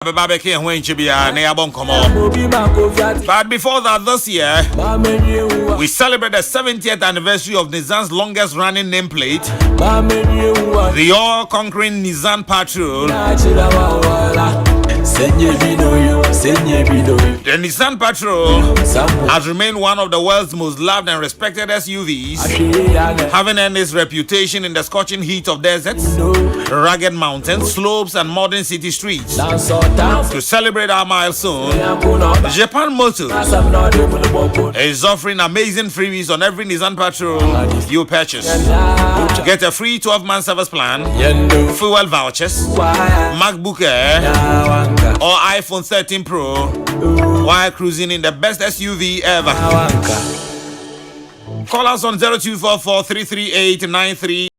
Barbecue and when Chibia, Neabon come on. But before that, this year, we celebrate the 70th anniversary of Nissan's longest running nameplate, the all conquering Nissan Patrol. The Nissan Patrol has remained one of the world's most loved and respected SUVs, having earned its reputation in the scorching heat of deserts, rugged mountains, slopes, and modern city streets. To celebrate our milestone, Japan Motors is offering amazing freebies on every Nissan Patrol you purchase. Get a free 12-month service plan, fuel vouchers, MacBook Air, or iPhone 13 Pro while cruising in the best SUV ever. Call us on 0244 338 93.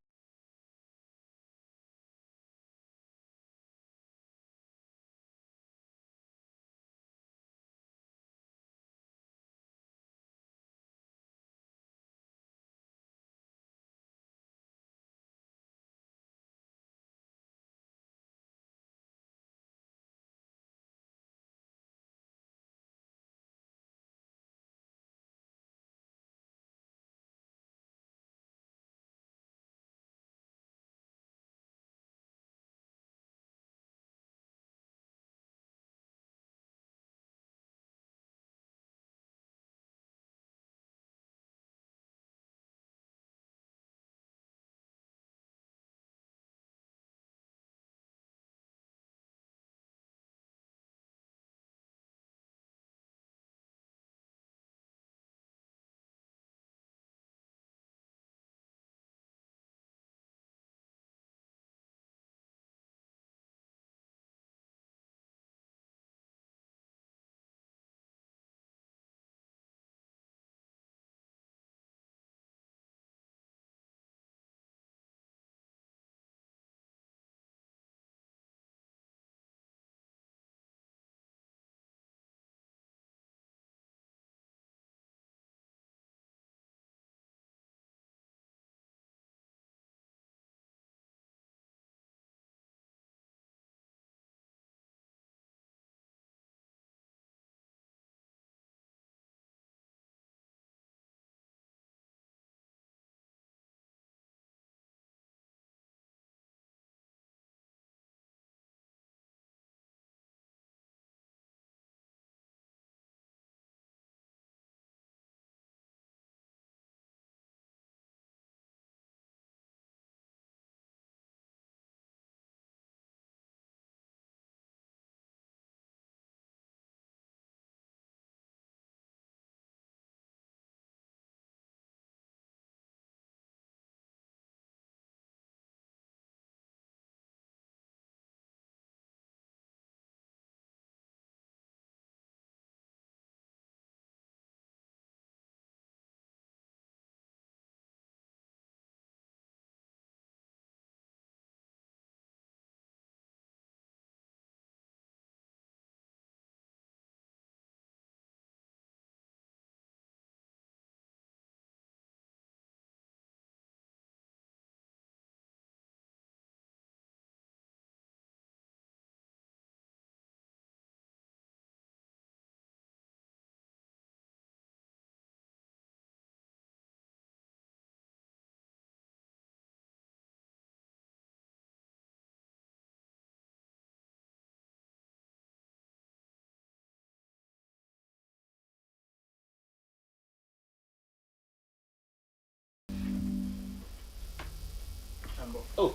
Oh,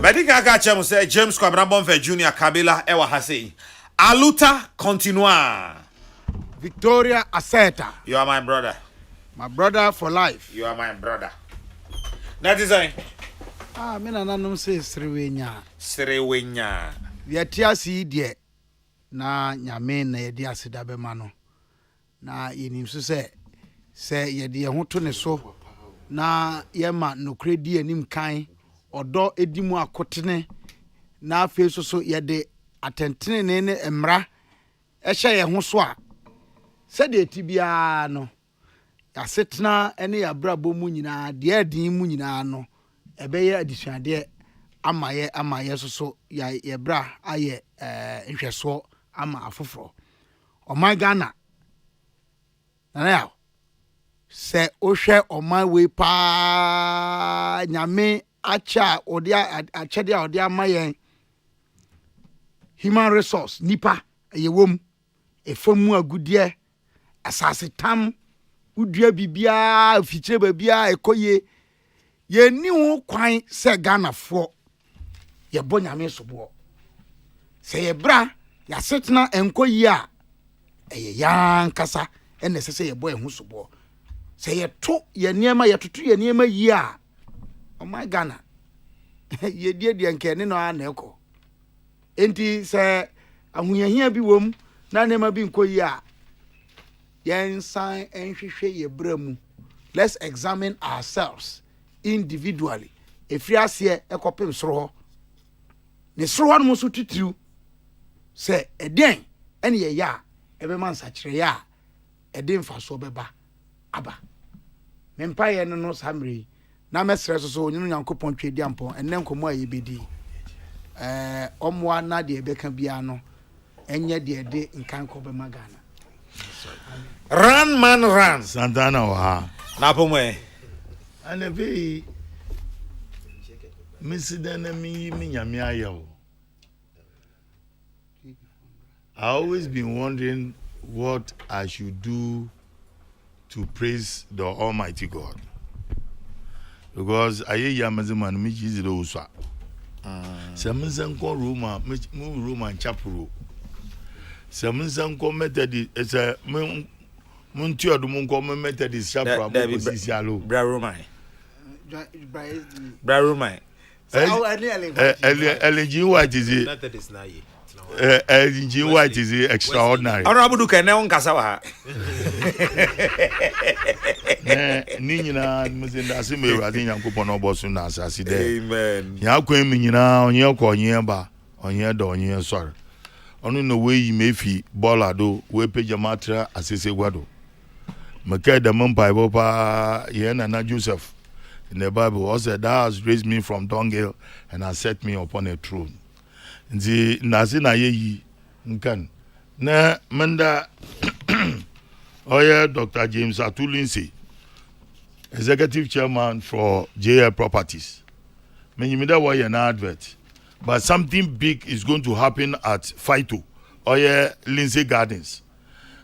Medica Gachem say James Kwabrabonfe Jr. Kabila Ewa Hase. Aluta continua. Victoria Aseta. You are my brother. My brother for life. You are my brother. That is it. Me na nanum say Srewenya. Srewenya. Yetia si die na nyame na yedi aseda be ma no. Na yenim so say yedi ho to ne so na yema nokre di anim kan odo edimu akotene na afi so yede atentene ne emra ehye ye ho so a se de tibia no yasetena ene ya brabo mu nyina de adin mu nyina no ebeye adisuade amaye so ye bra aye nhweso ama afoforo oman Ghana na ya se ohwe oman we pa nyame acha odia achede odia mayen human resource nipa yewom efamu agudie asase tam udua bibia fichire babia ekoye ye ni ho kwan se Ghana fo ye bo nyame sobo se ye bra ya setna enkoyi a eye yan kasa ene se ye bo ehun sobo se ye to ye niema ye tutu ye niema yi a oh my Ghana ye die nke ne no ana eko enti se ahunyahia bi wom na nema bi nkoyi a yen san enhwehwe ye bramu. Let's examine ourselves individually. Efri ase ekopem soro ho ne soro ho no so titiriu se eden ene ye ya ebe man sachire ya eden fa so beba aba mempa ye no samri na mesre so onyinu nyankopon twedi ampon enne nkomo aye bedi omwa na de ebeka bia no enye de nkan ko be magana. Run man run. Santana wa. Na pomwe. Anebi misidana mi nyame ayo. I always been wondering what I should do to praise the Almighty God. Because aye yamaziman mi jiziro uswa. Semensan ko Roma, mu Roman chapel. Semensan ko Methodist ese mun ti odum nko Methodist chapel mo sisi alo. Bra Romai. Elgin White is it? Elgin White is extraordinary. Honorable Duke ne on kasa wa. Ni nyina mzinda se me rade Nyankopon no boso na asase de. Amen. Ya kwen mi nyina onye ko onye ba, onye da onye sori. Onu no we yi mefi bola do we peja matra asese gwado. Maka da man Bible pa ye na Joseph in the Bible also that has raised me from dunghill and has set me upon a throne. Nzi nazi na ye yi nkan na manda oya Dr. James Atulinsi, executive chairman for JL Properties. Menyimida wa an advert, but something big is going to happen at Faito oya Lindsay Gardens.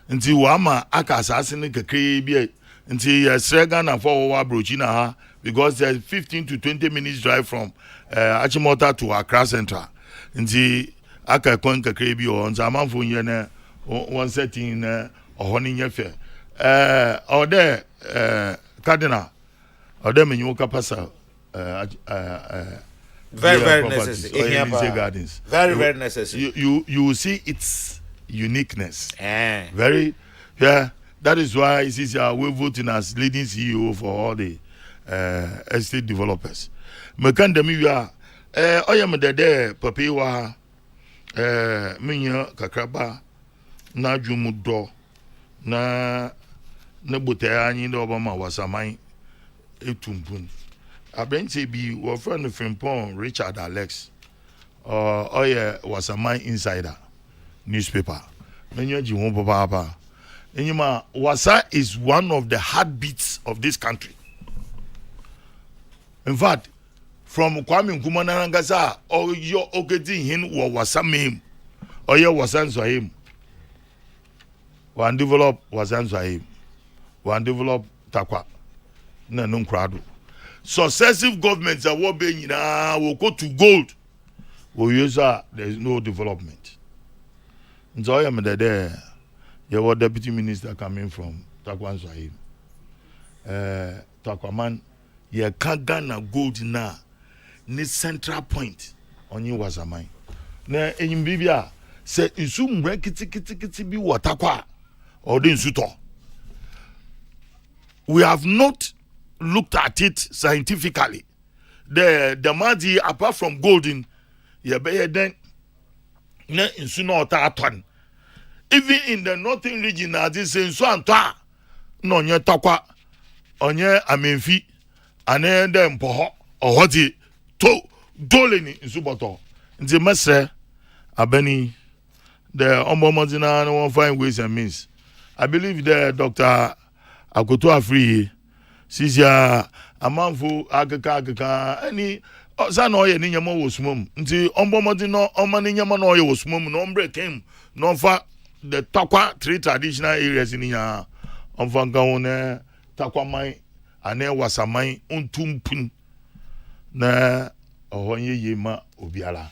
Nti wama aka asasine kekre bi nti Srega na for wa brochina ha because there's 15 to 20 minutes drive from Achimota to Accra Central. Nti aka kon kekre bi o nti amanfo nye na one setting ohoni nye fe ode cardinal ode menyu kapasa very necessary. Gardens. Very necessary. You will see its uniqueness. Very, yeah. That is why we're voting as leading CEO for all the estate developers. Mekandemi ya oya medede papi wa minya kakraba na jumudo na bote anyi do obama wasamai etumpun. Abenti bi wo friend Frimpong Richard Alex oya wasamai insider newspaper. Menya ji won papa. Enyima Wasa is one of the heartbeats of this country. In fact, from Kwame Nkrumah Nangasa or your oketi hin wa Wasa mem or your Wasan so him. One develop Wasan so him. One develop Takwa. Na num crowd. successive governments are what being will go to gold. Well, yes, there is no development. And so I am there. There was deputy minister coming from Takwan Sahib. Takwaman, you can't Ghana gold now. Need central point on you was a mine. Na in Bibia say isum kiti bi watakwa or din suto. We have not looked at it scientifically. The money apart from golden, you be then na insuno ota. Even in the northern region, as this in so anta no nye takwa onye amenfi ane dem poho ohoti to dole ni nsuboto nti mesre abani the omomodina no one find ways and means. I believe the Dr. Akoto Afri sisia amanfo akeka any sa no ye ni nyama wo sumom nti omomodina omani nyama no ye wo sumom no ombre came no fa the takwa three traditional areas in ya omfanga one takwa man ane wasamai untumpun na ohonye yema obiara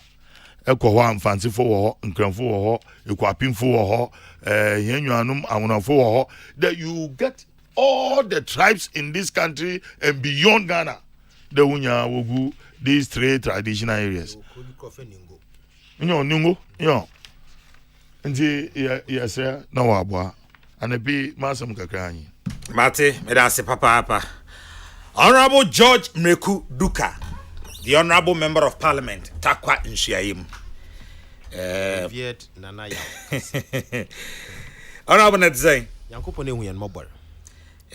ekọ ho amfansefo wo ho nkranfo wo ho ekwapimfo wo ho yenwanum awonafo wo ho that you get all the tribes in this country and beyond Ghana the unya wogu these three traditional areas ningo nti yes na wa aboa anabi masam kakra anyi Mate, me da se papa. Honorable George Mreku Duka, the Honorable Member of Parliament, Takwa Nshiaim. Viet Nana Yaw. Honorable Nedzay. Yankopone hu yan mobor.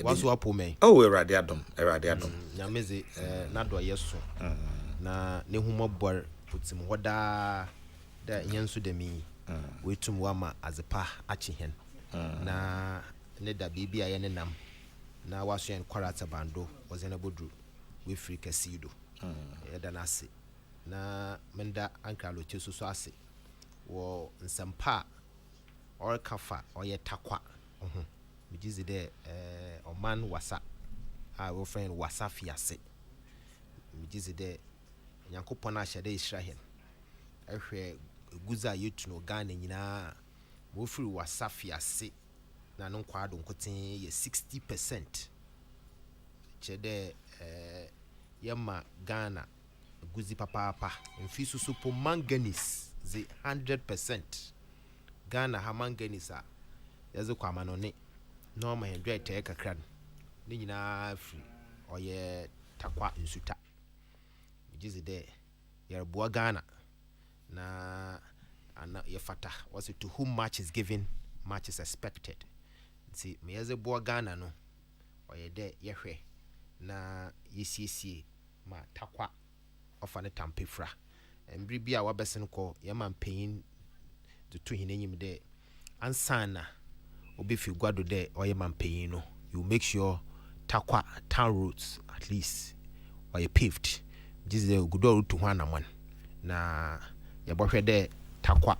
Wasu apo me. Oh, Erade Adom. Nyameze na do yeso. Na ne hu mobor putim hoda da yensu de mi. Wetum wama azepa achi hen. Na ne da bibi aye ne nam. Na wasu yan kwarata bando wazena bodru we free kasido. Eda na ase. Na menda ankra lo chesu so ase. Wo nsampa or kafa or ye takwa. Mijizi de oman wasa a wo friend wasa fiase. Mijizi de Nyankopon a hyede Israel. Ehwe guza yetuno Ghana nyina wo free wasa fiase. Na no kwado nkotin ye 60%. Chede yema Ghana guzi papa mfi susu po manganese ze 100%. Ghana ha manganese a yazo kwa manone no ma hendwe te kakra ni nyina free oye takwa nsuta mijizi de yerboa Ghana na ana yefata was it to whom much is given much is expected. See me as a boa Ghana no oye de yehwe na yesiesie ma takwa ofane tampefra embri bia wabesen ko yema mpanyin de to hinanyim de ansana obefi gwado de oye mpanyin no you make sure takwa town roads at least oye paved this the good road to Hanaman na yebohwe de takwa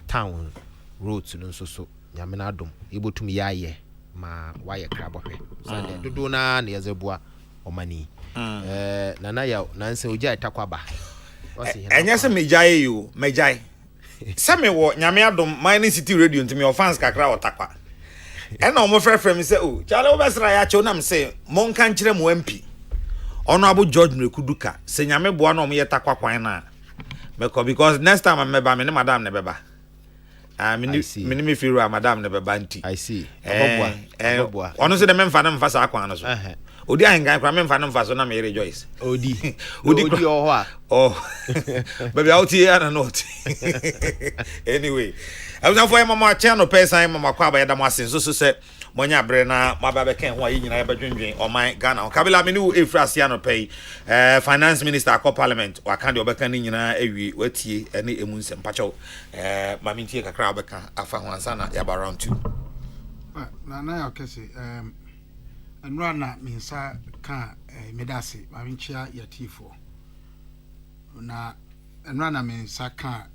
town roads no so nyamena adom ebotumi yaye ma waye krabohwe so de dodo na yazebua omani nana ya nanse oja takwa ba Enya se mejaye yo mejaye se me wo nyame adom mining city radio ntimi offense kakra otakwa ena omo frefrem se o chale obesra ya che onam se monka nkire mo MP Honorable George Mreku Duka se nyame boa na omo ye takwa kwan na meko because next time I meba me ne madam ne beba mini me firu madam ne beba nti I see aboboa ono se de memfa na mfa sa kwan no so odi ahengan kwa memfa na mfa so na me rejoice odi ho a baby out here and not anyway I was for mama channel person mama kwa ba yada mo asen so se monya bre na maba be ken ho ayi nyina ya badwendwen o man Ghana kabila me ni efrasi ano pay finance minister akọ parliament wa kan de obeka ni nyina awie watie ene emu nsem pacho mami ntie kakra obeka afa ho ansa na ya ba round 2 na ya kese enra na minsa ka medase mami nchia ya tifo na enra na minsa ka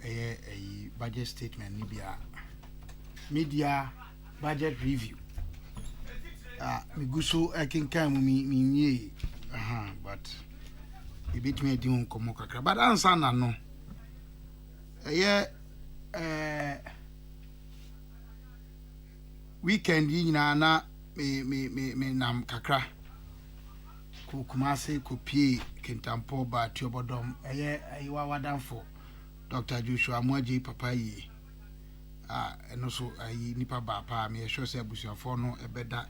budget statement ni bia media budget review miguso ekinkan mu mi but you beat me doing Komokakra. But answer no. Yeah, weekend na me nam kakra. Kumase kopie Kintampo ba Tiobodom. Ayiwa wadanfo. Dr. Joshua Mwaji papa yi. And also nipa ba pa me sure say abusuafo no ebeda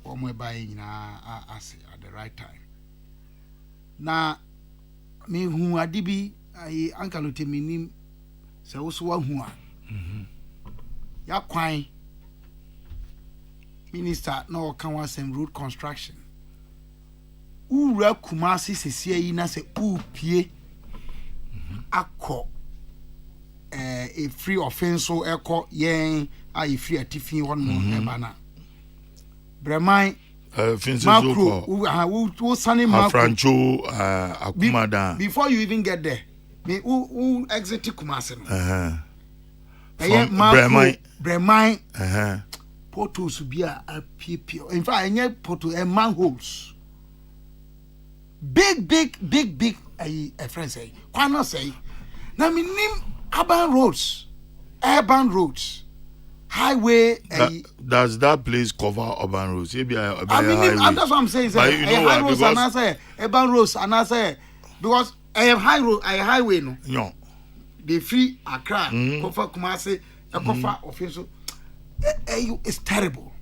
omo buy na as at the right time. Na me hu adibi Uncle Teminim se wo so hu a. Ya kwan minister no kan wa some road construction. Ura Kumasi sesie yi na se upie akọ a free offense so eko yen a free atifin won no eba na Bremai macro who sunny macro Francho Akumada before you even get there me who exit Kumasi no Bremai portals be a PP in fact any portal and manholes big a friend say kwano say na me nim urban roads highway does that place cover urban roads? I mean that's what I'm saying say high roads and I say urban roads and I say because I have highway no they free Accra cover Kumasi cover official it's terrible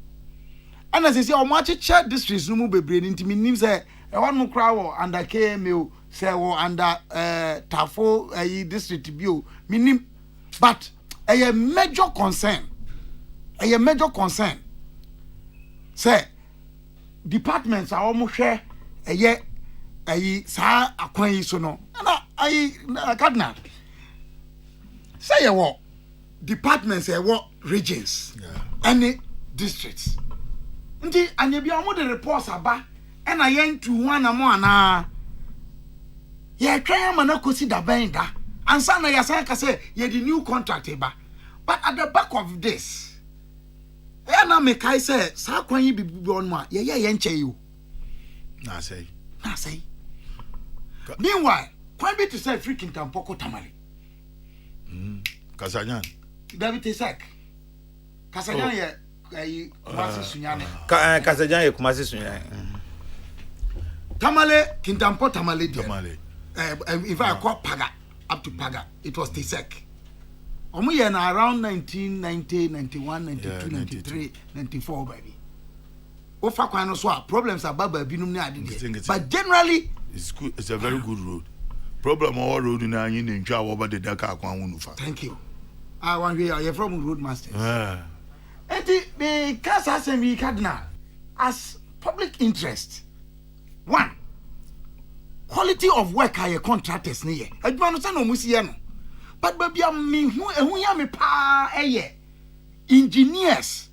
and as I say omachi check districts no mu bebre nti me nim say e wan no crowd under KMU say wo under Tafo district bio minim but a major concern say departments are almost share sa akwan yi so no na cardinal say what departments what regions any districts nti anya bia mo the reports aba and I yen to one among na ye try man akosi da ben da ansa na ya say ka say ye the new contract eba but at the back of this na me kai say sa kwan yi bibi on ma ye nche you na say meanwhile kwan bi to say freaking tampoko tamale Kasanyan David Isaac Kasanyan ye Kumasi Sunyane Kasajan ye Kumasi Sunyane Tamale Kintampo Tamale in fact I call Paga up to Paga it was Tisek omu ye na around 1990 91 92 93 94 baby ofa kwan no so problems about babinum ne ade but generally it's a very good road problem our road na anyi ne ntwa wo ba de daka kwan wonu fa thank you I want you from road masters the Casa Assembly Cardinal as public interest. One, quality of work are your contractors near. I don't understand no musiano. But baby, I mean, who ya me pa engineers.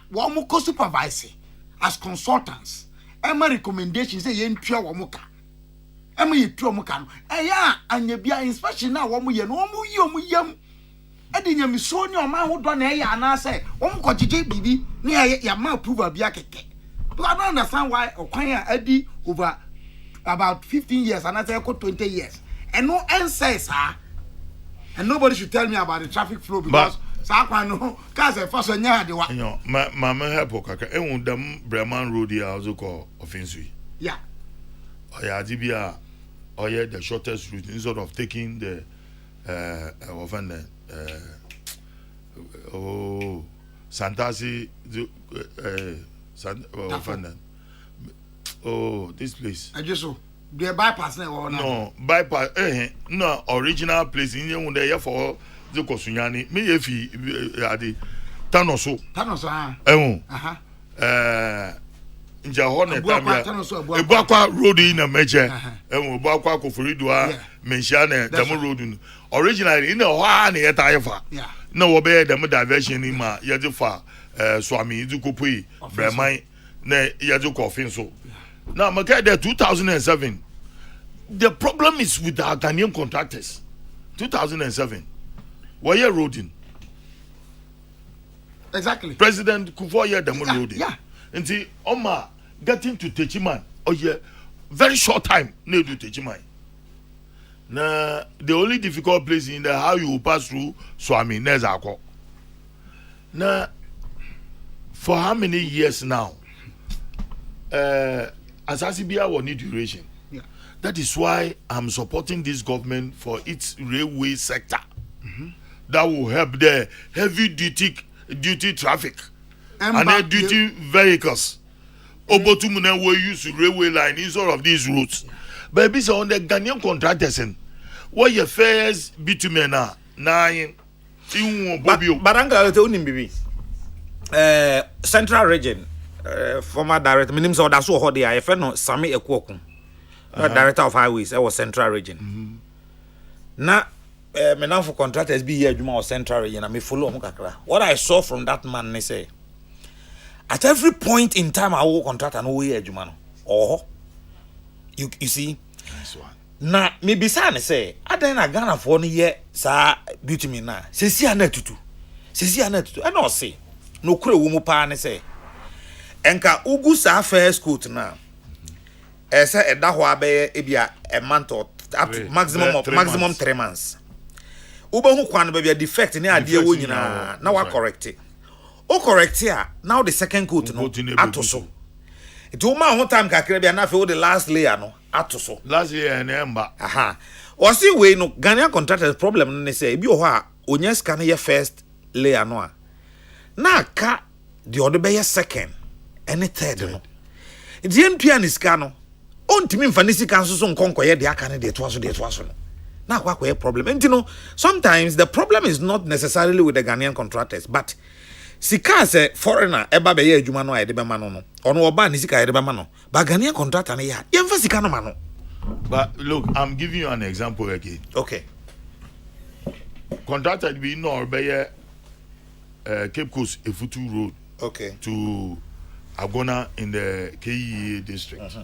One more supervisor as consultants. Emma recommendations say yen pure wamuka. Emma ye pure muka. And ye be inspection now one year no mu yum. Edi nyami so ni o ma ho do na e ya na say o mko gege bibi na ya ma approve bia keke. But I don't understand why okwan adi over about 15 years and I say 20 years. And no answers and nobody should tell me about the traffic flow because sa kwan no cars e faso nya de wa. You ma help okaka ehun dam Breman Road here also call offensive. Yeah. Oya dibia oya the shortest route instead of taking the offender Santasi this place. I just so the bypass now. No bypass. No original place in you there for the Kosunyani. Me if he adi Tanoso. Nja hone tamia Ebakwa road in a major Ebakwa Koforidua mention Demo road originally in a one etayefa no obey the diversion in ma yajifa swami Zukupui Bremai ne yajuko finso now make the 2007 the problem is with the Ghanaian contractors 2007 were roading exactly President Kufuor Demo roading nti oma getting to Techiman oh yeah, very short time no do take mine. Now the only difficult place in the how you pass through Swami Nezako. Now for how many years now? Asasibia will need duration. Yeah. That is why I'm supporting this government for its railway sector. That will help the heavy duty traffic and the duty vehicles. Obotumuna will use railway line instead of these routes. But it's on the Ghanaian contractors and what your fares bitumen are 9. But uncle, tell him, baby. Central region, former director, my name is Odasu Hodi. I friend Sami Ekwokun, director of highways. I was Central region. Now, me now for contractors be here, Juma or Central region. I me follow Mukakra. What I saw from that man, they say, at every point in time, I will contract and we here, Juma. Oh, you see. Nice one. Na me bisa ne say adan na Ghana for no ye sa beauty me na sesi anatutu and no say no kure wo mu pa ne say enka ugu sa first coat na say e da ho abe e bia a month or up to maximum 3 months uba hu kwan ba bia defect ne ade wo nyina na wa correct it o correct ya now the second coat no atoso it will ma ho time kakra bia na fe wo the last layer no atoso last year and emba aha o see we no Ghanaian contractors problem ne say bi o ho a onya scan ye first layer no a na ka the other be second and third no the NPN scan no ontimi mfa ne sika so nkonkoye de aka ne de to aso no na akwa problem and you know sometimes the problem is not necessarily with the Ghanaian contractors but sika say foreigner eba be ye adwuma no a de be ma no ono oba ne sika ye de be ma no but Ghanaian contractor ne ya yemfa sika no ma no. But look, I'm giving you an example again. Okay. Contractor be no be Cape Coast Efutu Road Okay. to Agona in the KEA district.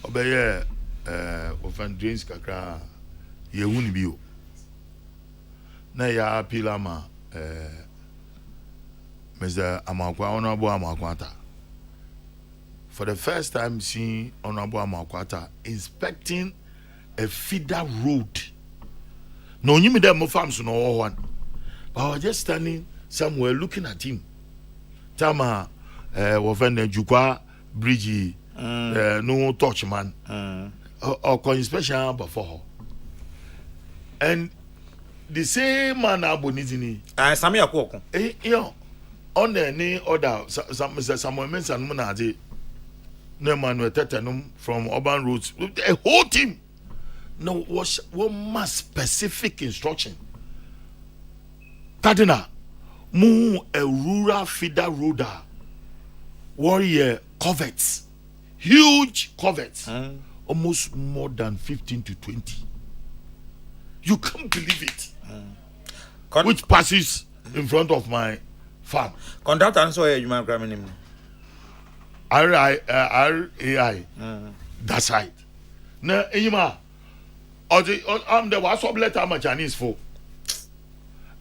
Obeye ofan drains kakra ye huni bio. Na ya pilama Mr. Amakwa Honorable Amakwata. For the first time seeing Honorable Amakwata inspecting a feeder road. No, you me them farms no one. But I was just standing somewhere looking at him. Tama wofende Jukwa bridge no touch man. Or inspection before. And the same man abonizini. Sami Akoko. Yo on the any other Samuel Mensan Munazi. No man with tetanum from urban roads. A whole team. No was one more specific instruction. Tadina, mu a rural feeder roader. Warrior coverts. Huge coverts. Almost more than 15 to 20. You can't believe it. Which passes in front of my farm. Contractor answer you man grammar name. RAI. That's right. Now, Ema, I'm the WhatsApp letter my Chinese for.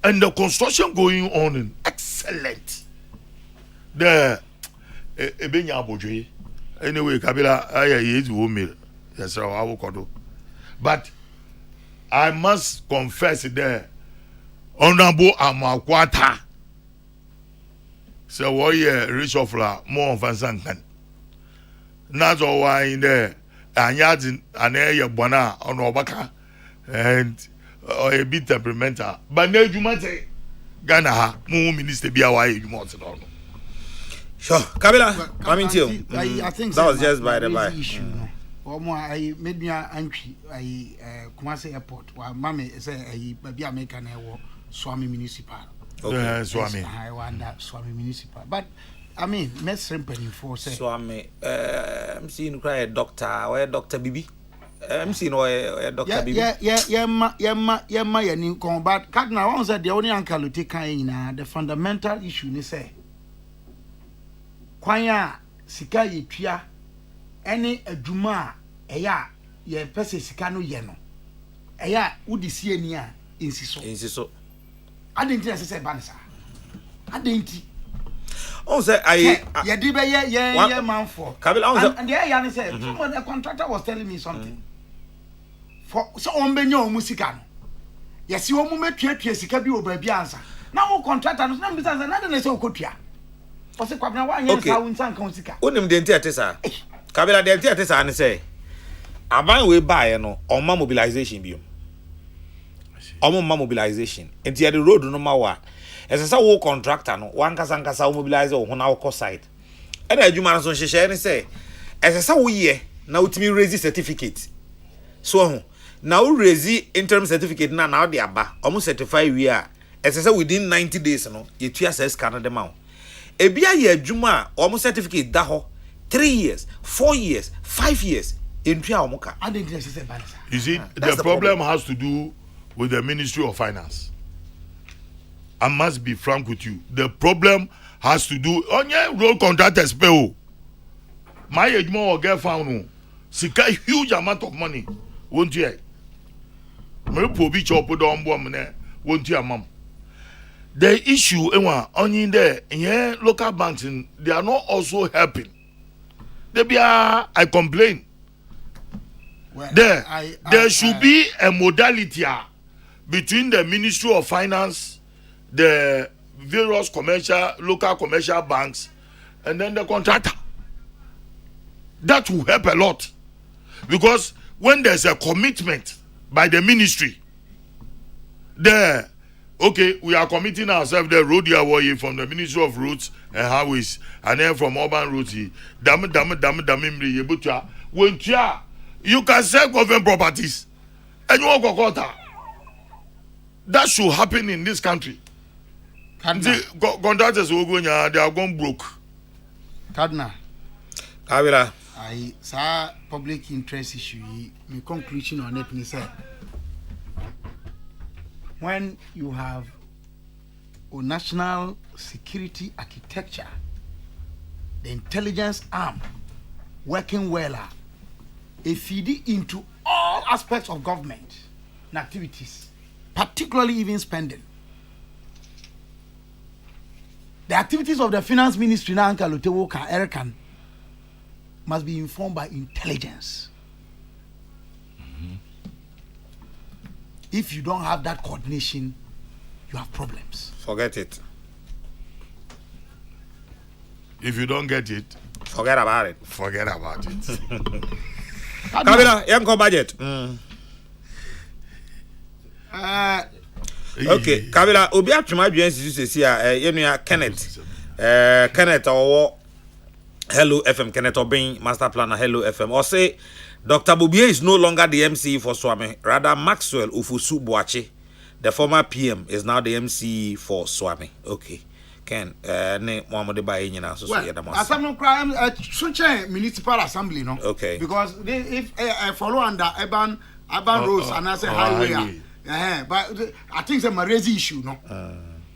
And the construction going on in excellent. The Ebenya Bojoy. Anyway, Kabila, I is woman. Yes, I will. But I must confess there, Honorable Amakwata. So why rich of la more of Vansan. Not all why in there, and yadin an area bona on Obaka and a bit temperamental. But no, you might say Ghana, more minister be away, you must know. Sure, Kabila, coming to you. I think that was just by the by. Or more, I made me angry. Kumasi Airport, while Mammy say a baby American air Swami Municipal. Okay, Swami. I wonder Swami Municipal. But I mean, let's simple for say Swami. I'm seeing cry a doctor or a Dr. Bibi. I'm seeing a Dr. Bibi. Yeah, new combat. Cardinal once that the only uncle to take in the fundamental issue, they say. Kwanya sika yetwa ene adwuma eya ye pese sika no ye no eya wudi sie ni a insiso Insiso. Adenti na sese banisa. Adenti. On say I man for. Kabila And the said, someone the contractor was telling me something. For so on benyo musika. Yes, you want me to sika bi obabi answer. Now contractor no be answer na dey say okotua. O se kwabna wa yen sa won san kan sika. Onim de ntia tesa. Kabila de ntia tesa ne say aban we buy no on mobilization biom. Omo mobilization. Enti the road no ma wa. Esesa wo contractor no wan kasa mobilize wo na wo side. E na adwuma no so hyehyɛ ne say esesa wo ye na utimi raise certificate. So now raise interim certificate na wo de aba. Omo certify we a esesa within 90 days no you tua access can dem ma. Ebia ye adwuma a omo certificate da ho 3 years, 4 years, 5 years. You see, the problem has to do with the Ministry of Finance. I must be frank with you. The problem has to do on your road contractors pay. My age more get found sika huge amount of money. Won't you? My pobi chop down woman won't you, mom? The issue only there, yeah, local banks they are not also helping. I complain. Well, there should be a modality between the Ministry of Finance, the various local commercial banks, and then the contractor. That will help a lot. Because when there's a commitment by the ministry, we are committing ourselves the road from the Ministry of Roads and Highways, and then from urban roads, you can sell government properties and you walk that should happen in this country. The contractors will go they are going broke. Cardinal. Kabila. I saw public interest issue. My conclusion on it is that when you have a national security architecture, the intelligence arm working well, a feed into all aspects of government and activities, particularly even spending. The activities of the finance ministry now, Erican, must be informed by intelligence. Mm-hmm. If you don't have that coordination, you have problems. Forget it. If you don't get it, forget about it. Forget about it. Kabila, yanko budget. Okay, Kabila, obi atwema dwen sisi a Kenneth. Kenneth owo Hello FM, Kenneth Obin, Master Planner Hello FM. Or say Dr. Bobie is no longer the MC for Swami. Rather, Maxwell Ufusu Boache, the former PM, is now the MC for Swami. Okay. Ken, ne Muhammad Baye nyina so so yeda mo. Assembly crime municipal assembly no. Okay. Because if I follow under urban roads and I say highway. But I think it's a Marezi issue no.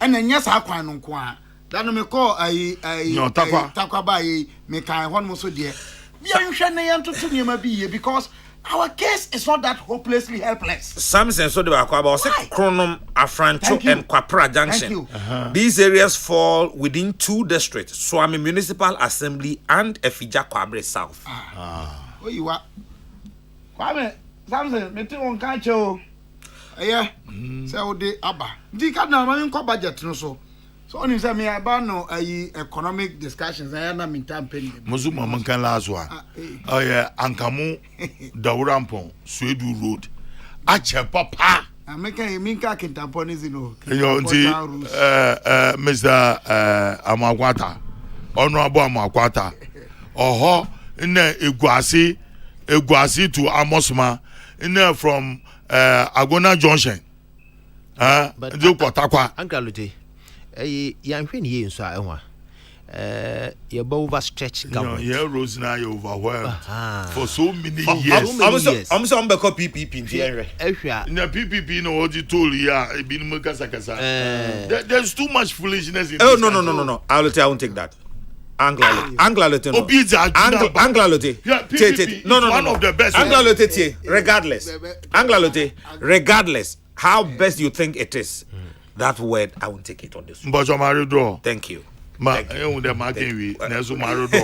And then yes akwan no kwa. That no me call takwa by me kan one mo so there. We are hwe na yan to me be because our case is not that hopelessly helpless. Samson so de akwa ba o se Kronom Afrancho and Kwapra Junction. These areas fall within 2 districts, Swami Municipal Assembly and Efija Kwabre South. Oh you what? Kwame, Samson, me te won kan che o. Say o de aba. Di ka na ma nko budget no so. So on say me about no economic discussions I na me time penny. Muzuma man kan last one. Ankamu Dawurampon Swedu Road. Ache papa. Minka kintampon is no. Mr. Amakwata. Honorable Amakwata. Oho ina Eguasi to Amosma ina from Agona Junction. But Takwa. Uncle yanhwe ne ye nso a ehwa you overstretch government. Yeah, roads now you overwhelmed for so mmany years. I'm so mbeko PPP ntienwe. Ehwa. Na PPP no what you told ya e bi no kasa. There's too much foolishness in this. Oh no. I won't take that. Anglalote. Anglalote. Yeah, PPP no. One of the best. Anglalote regardless how best you think it is. That word, I won't take it on this one. But thank you. Ma ehun dem akin wi na so maro do.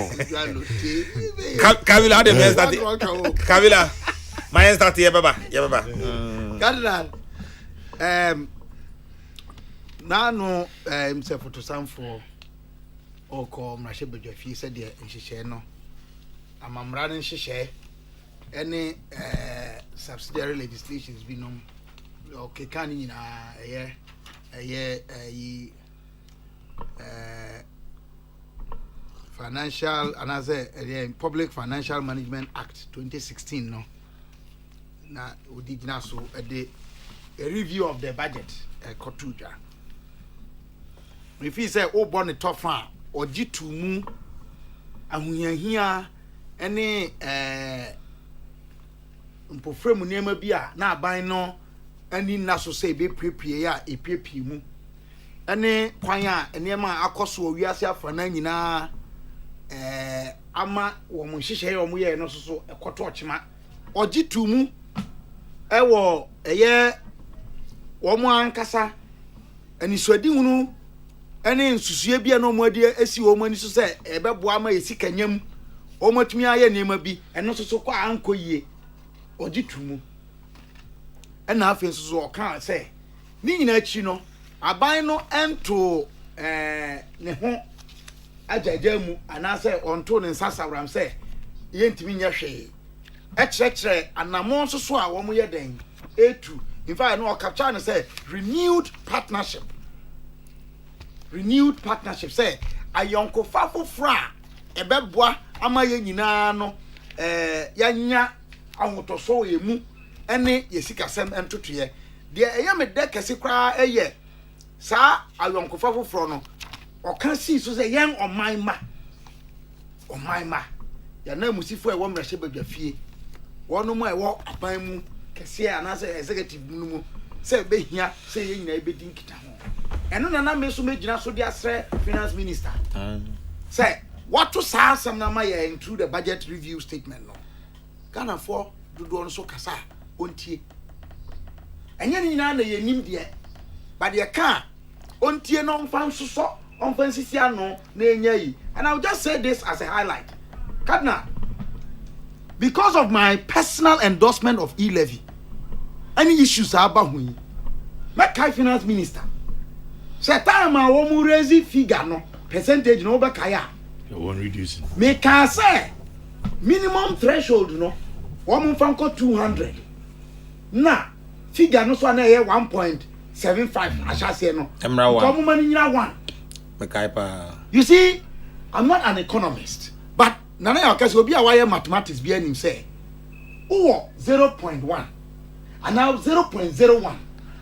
Kavila the men start. Kavila. My start here baba. Yeah baba. Cardinal. Nano himself to some for or call Mrashebja if he said the Shisha no. I'm running Shisha. Any subsidiary legislations be no okay can in a year financial and as a Public Financial Management Act 2016 no. Na we did now so a review of the budget kotuja. If he say oh born the top fan or G2 mu ahunya hia any mpofre mu niema bi a na aban no ani na so say be prepare ya e prepare mu any kwan a niema akoso owiase afa na nyina ama wo mu hihye wo mu ye no so ekoto ochima G2 mu ewo eye wo mu ankasa ani suadi hunu ene nsusue bia no mu ade esi wo mu ani so se ebeboa ma esikanyam o matumi aye niema bi eno so kwa ankoyie G2 mu ena afen so o kan se ni nyina chi no aban no ento ne ho ajaja mu anase onto ne nsasawram se yentimi nya hwe ekyekere anamon so a wo mu ye den etu in fact no capture no say renewed partnership say ayonko fafo fra ebeboa ama ye nyina no yanya ahotoso emu ene yesikasem entotoye de eya me de kese kra eye sa ayonko fafo fro no oka si so say yen omanma ya na musifo e wo mrahye badwafie wono mu e wo aban mu kese anase executive mu say behia say ye nyina ebedi nkita ho eno na me so megina so de asre finance minister say what to say some na my into the budget review statement no Ghana for do on so kasa ontie enye ni nyina na ye nim de but ye ka ontie no mfan so on sisi ano na enya yi. And I'll just say this as a highlight. Cardinal, because of my personal endorsement of e-levy, any issues are about me. My finance minister say time I won't raise figure no percentage no back kaya. You won't reduce it. Me can say minimum threshold no 200. Na figure no so na 1.75 I shall say no. Come money na one. You see, I'm not an economist, but nana ya kasi obi a wire mathematics bi anim say, oh 0.1 and now 0.01.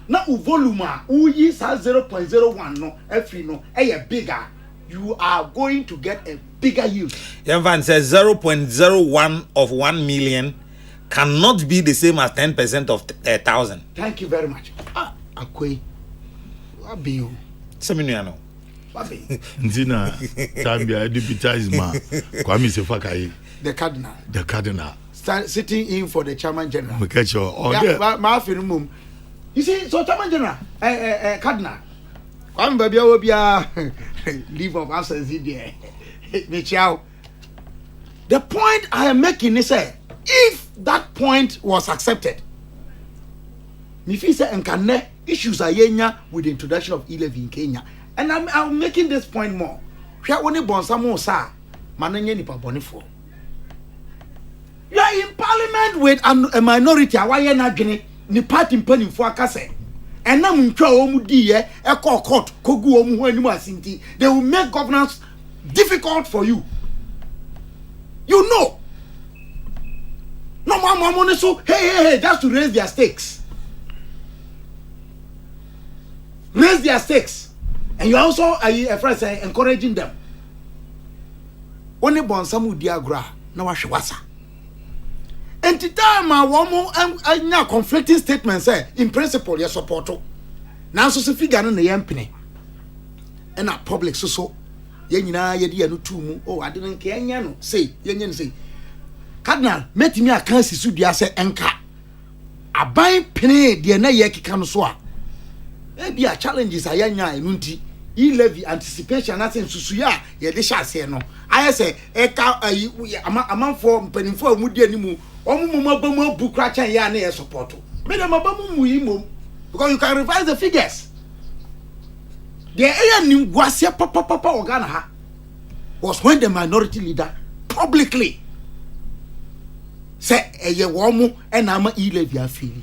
Na u volume a u yi sa 0.01 no every no bigger. You are going to get a bigger yield. Yanvan says 0.01 of 1 million cannot be the same as 10% of 1,000. Thank you very much. Akwe. What be you? Seminuano. Ntina Tambia deputize ma Kwame Sefakai. The cardinal. The cardinal. Sitting in for the chairman general. We catch your order. You see, so chairman general, cardinal. Kwame baby will be a leave of absence in there. The point I am making is if that point was accepted, me feel say enkane issues are yenya with the introduction of e-levy in Kenya. And I'm making this point more. You are in parliament with a minority. Why you not getting the party penning for a case? And now in a court, they will make governance difficult for you. You know. No more money, so hey, just to raise their stakes. Raise their stakes. And you also a friend say encouraging them. Only born some would diagra na washwasa. And the time I want conflicting statements say in principle you support. Now so figure no na yempene. And a public so ye nyina ye de no tumu. Oh, I didn't care no say ye say. Cardinal met me a kansi su dia say enka. Aban pene de na ye kika no so a. E bia challenges ayanya enunti. levy anticipation na sense susuya ye de hyase no aye se e ka amanfo mpanimfo amudi animu omumu mabamu abu kra chan ya na ye support me dem mabamu mu yi mom because you can revise the figures the area nimguasia papa organa ha was when the minority leader publicly say eye wo mu e na ama levy afili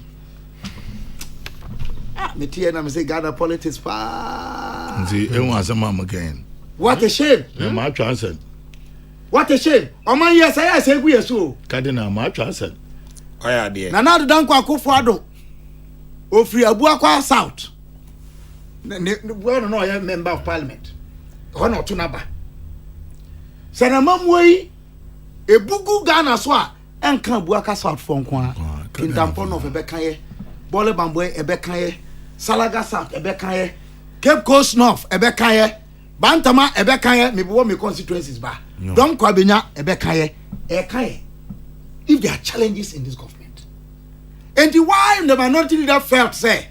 me tie na me say Ghana politics pa nti enwa asema again. What a shame. Ma atwa What a shame. Oman yes I say gu yeso. Cardinal ma atwa asen. Oya de. Na na do danko Akufo-Addo. Ofri Abuakwa South. No ya member of parliament. Hono to naba. Senama moyi ebugu Ghana so a enka Abuakwa South for nko a. Kintampo no febekan ye. Bole Bamboy ebekan ye. Salaga South ebekan ye. Cape Coast North ebekan ye. Bantama ebekan ye me bo me constituencies ba. Don Kwabenya ebekan ye. Ekan ye. If there are challenges in this government. And why the minority leader felt say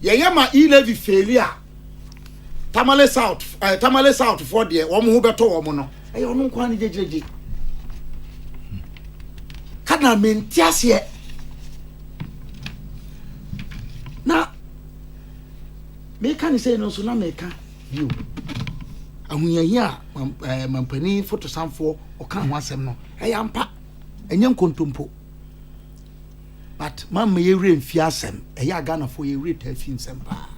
yema levy failure Tamale South for there wo mo beto wo mo no e yo no kwa ni jejeje kana mentiase na me kan say no so na me ka you ahunyahia mampani photo samfo o kan ho asem no e yampa enye nkontompo but man me yere mfi asem eya Ghana for yere ta fi nsem pa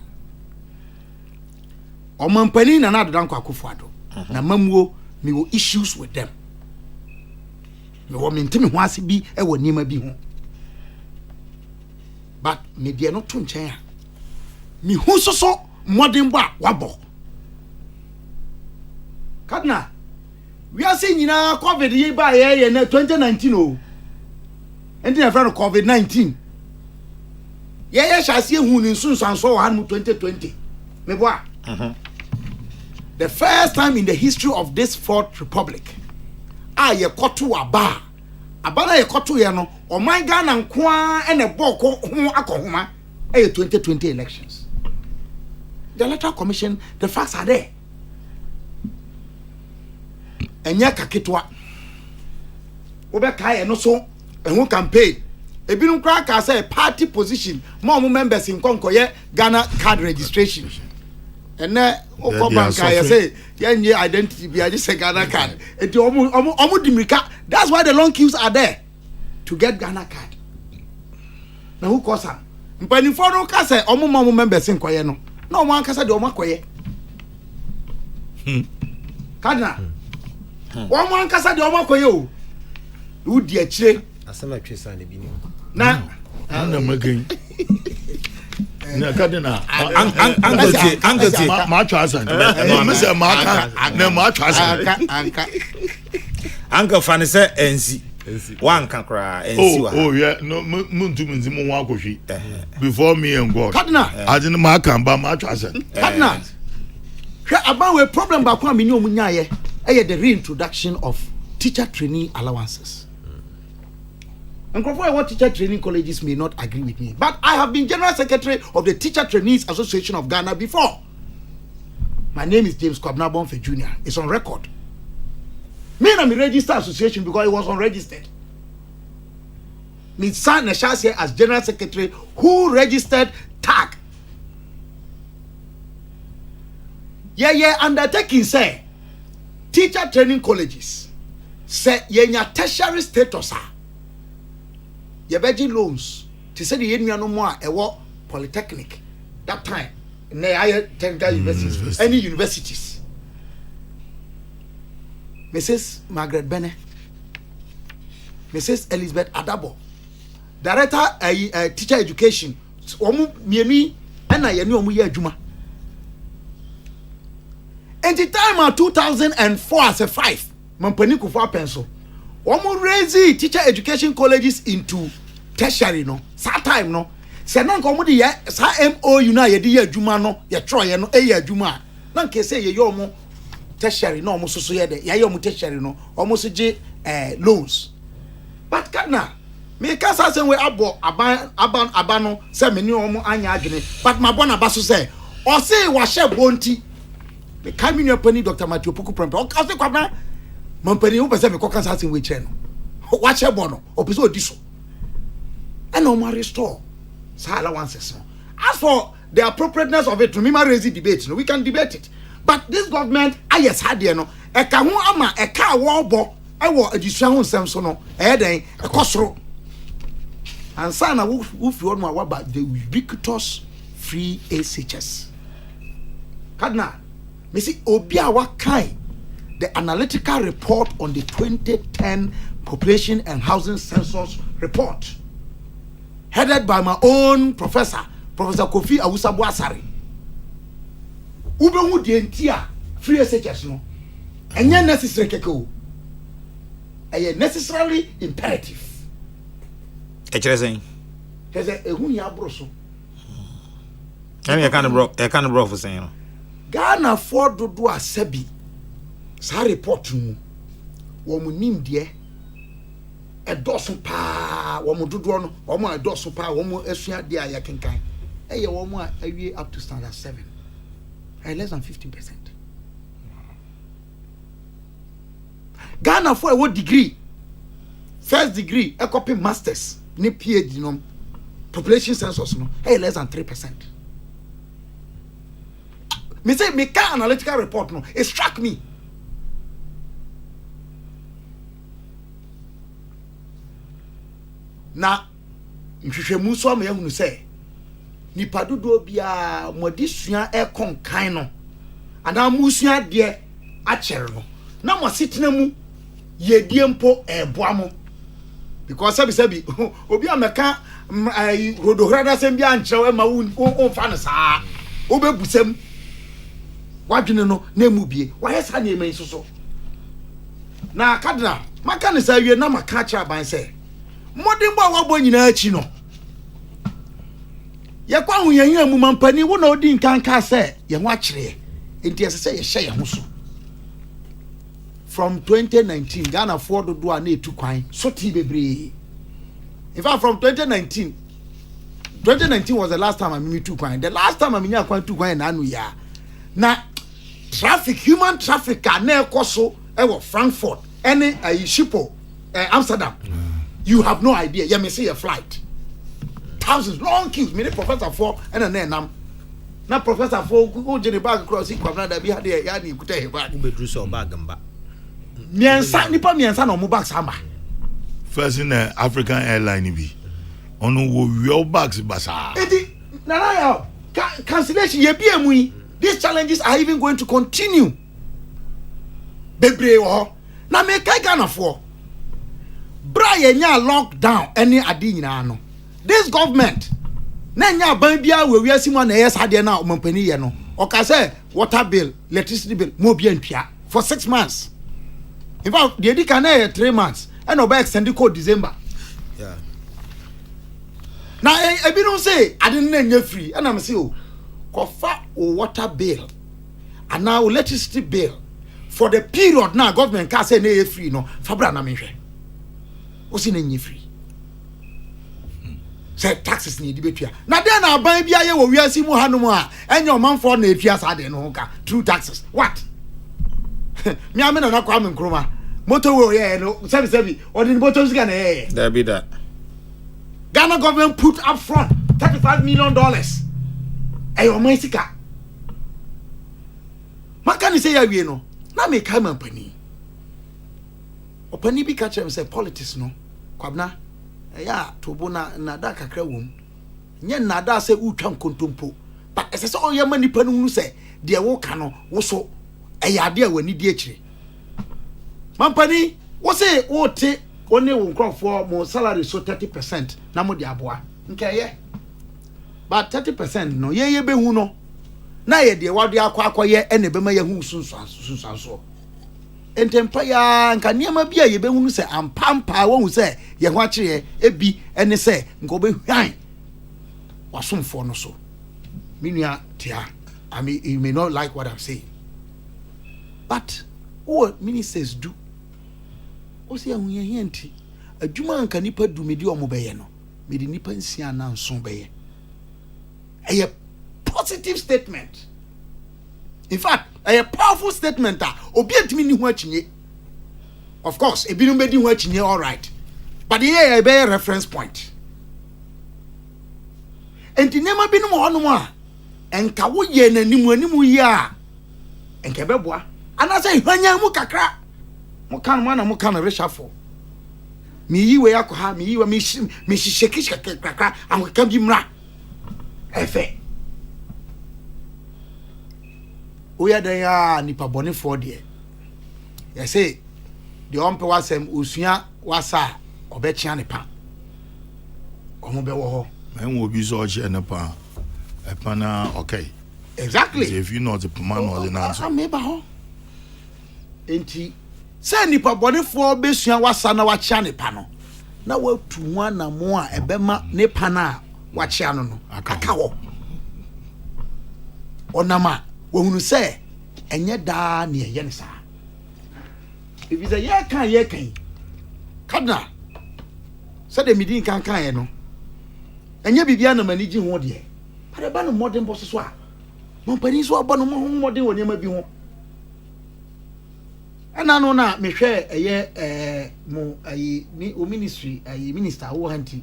o mampani na na dodan kwa Akufo-Addo na mamuo me wo issues with them me wo mentimi ho ase bi e wo niema bi ho but me de no to nchen a me hu soso modern ba wabo kadna we are saying nyina covid ye ba ye na 2019 o enti na friend covid-19 ye shase hu ni sunsanso wa han 2020 me boa the first time in the history of this fourth republic ye koto aba na ye koto ye no o man Ghana nko a ene boko ho akohoma 2020 elections. The electoral commission, the facts are there. Enya kaketwa obe kai no so ehun campaign ebinun kra ka say party position more members in konkoye Ghana card registration and o bank I say yenye identity bi aje say Ghana card enti omo dimirika. That's why the long queues are there to get Ghana card. Na who cause am mpanifo no ka say omo members in koye no na omo ankasa de omo akoye kadna omo ankasa de omo akoye o udi akire asema twesa na bi ni na na magan na Cardinal Angote ma atwa asen me say ma aka na ma atwa asen Uncle Fanny say ensi one kakra ensi wa oh yeah no muntu munzi mu ho akohwi before me and God kadna adin ma aka ba ma atwa asen kadna hwe about we problem ba kwa me ni omunya ye the reintroduction of teacher trainee allowances. And what teacher training colleges may not agree with me, but I have been General Secretary of the Teacher Trainees Association of Ghana before. My name is James Kwabena Jr. It's on record. Me na me register association because it was unregistered. Me son Neshas here as General Secretary who registered TAG. Yeah, undertaking say teacher training colleges say yenya tertiary status ye beji loans to say the enu no mo a ewo polytechnic that time na higher technical universities any universities. Mrs. Margaret Bene, Mrs. Elizabeth Adabo, Director Teacher Education, omu miemi na ye ni omu ye adwuma. And the time of 2004 as a 5 mampani kufa pencil omu raise teacher education colleges into tertiary no that time no se na nko mu de ye sa MOU na ye de ye adwuma no ye tro ye no e ye adwuma na nke se ye omu tertiary no omu soso ye de ye omu tertiary no omu so je loans but kana me ka sa sen we abo aban no se me ni omu anya adwene but mabona ba so se o se wa hye bonti me kai me pani Dr. Matthew Poku Prempe o ka se kwabna mampani wo pese me ko kan sasin we kire no wa che bo no o pese odi so and no more restore sa allowances no. As for the appropriateness of it, to me raise the debate, no, we can debate it, but this government ayes had no e ka ho ama e ka wo bo e wo adisua ho nsem so no e den e kosoro ansa na wo fi ono awaba the ubiquitous free SHS kadna me see obi a wa kai the analytical report on the 2010 population and housing census report headed by my own Professor Kofi Awusabu Asare ube hu de ntia free SHS no enye necessary keke o necessarily imperative Echiresen. Kese ehun ya broso. Any kind of bro for saying. Ghana for dodo asabi. Sa report mu. Wo mu nim de edoso pa, wo mu dodo no, wo mu edoso pa, wo mu asua de a yakenkan. Eye wo mu awie up to standard 7. Less than 15%. Ghana for a what degree? First degree, a copy masters. Ni PhD no population census no less than 3%. Me say me ka analytical report no it struck me. Na nhwehwemu so am yahunu say nipa dodo bia modi sua e konkan no ana musua de a kyer no na mo setena mu yedie mpo eboamo because sabi obi ameka rodohrada sem bia nkyerɛ ma wo fa no saa obebusam wadwene no na emu bie wayɛ saa ne eman so na kadna maka ne sa wie na maka kya ban sɛ modin bo wabɔ nyina achi no ye kwa hu yan mu mampani wo na odi nkanka sɛ ye ho akyerɛ enti ɛsɛ sɛ ye hyɛ ye ho so. From 2019 Ghana for do na etu kwan so ti bebre. In fact from 2019 was the last time I meet tu kwan. The last time I meet kwan tu kwan na anu ya. Na traffic human traffic na ekoso e wo Frankfurt any Schiphol Amsterdam. You have no idea. You may see a flight. Thousands long queues. Me professor for and nam. Na professor for go jeni bag cross kwabna da bi ha de ya ni kuta he ba. Ubedru so bag mba. Miensa nipa miensa na omo bags amba. First in the African airline bi. Ono wo your bags basa. Edi nana ya cancellation ye bi emu. These challenges are even going to continue. Bebre wo. Na me kai Ghana for. Bra ye nya lockdown any ade nyina no. This government na nya ban bia we wiase mu na yes ade na omampani ye no. Oka say water bill, electricity bill mo bia ntua for 6 months. In fact, the edika na 3 months and oba extend code December. Yeah. Now I be don't say I didn't name free and I'm say oh kofa o water bill and now electricity bill for the period now government can say na free no fabra na menhwe. O si na free. Say taxes ni di betua. Na den na ban bia ye wo wiase mu hanom a enyo manfo na etua sa de no ka through taxes. What? Me amena na kwa me nkroma motor wo ye no sabi odin motor sika na ye There be that. Ghana government put up front $35 million ayo man sika maka ni say ya wie no na me kai man pani opani bi ka chem say politics no kwabna ya tobo na da kakra wom nye na da say utwa nkontompo but ese say oye mani panu nu say de wo ka no wo so ayade a wani die kire mampani wo say wo te woni wo nkrofo mo salary so 30% na mo de aboa nkeye but 30% no ye be hu no na ye de wade akwakoye ene be ma ye hu sunsanso entempa ya nka niema bia ye be hu se ampampa wo hu se ye ho akire ebi ene se nka obe hwan wasomfo no so minua tia I mean you may not like what I'm saying. But what ministers do? O se ahunya hianti adwuma anka nipa du medi omo beye no medi nipa nsia na nso beye. A positive statement. In fact, a powerful statement obi antimi ni ho akinye of course ebinom bedi ho akinye all right but here be a reference point enti nema binom honom a enka wo ye nanimu yi a enka beboa ana say hwanya mu kakra mo kan ma na mo kan reshafo mi yi we akwa mi yi wa mi shisheki kakra amka bi mra efe oya dan ya nipa bone for de ya say the ompe wasem osua wasa obechia ne pa omo be wo ho men wo bi so o che ne pa e pa na okay exactly if you know the man or the answer me ba ho enti say nipa bone for besua wasa na wachia ne pa no na watu ho anamo a ebema ne pa na wachia no aka wo onama wohunu say enye da ne ye ne sa if is a ye kan kadna say the midin kan ye no enye bibia na mani gi ho de pare ba no modern boss so a mo pani so aba no mo modern woni ma bi ho ana no na me hwe eye mo ayi ni o ministry ayi minister wo hanti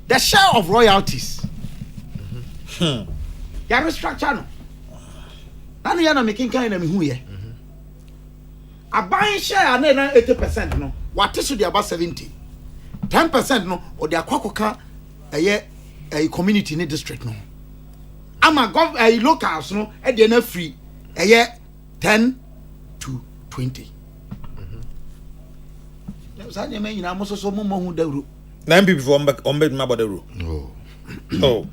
the share of royalties ya restructure no nanu ya na making kind na me hu ye aban share na 80% no what is the about 70 10% no or the akwakoka a community in the district no ama locals no e dey na free 10 to 20 sa nye me nyina mo so mo hu dawro na MPP for ombe ma bodawro oh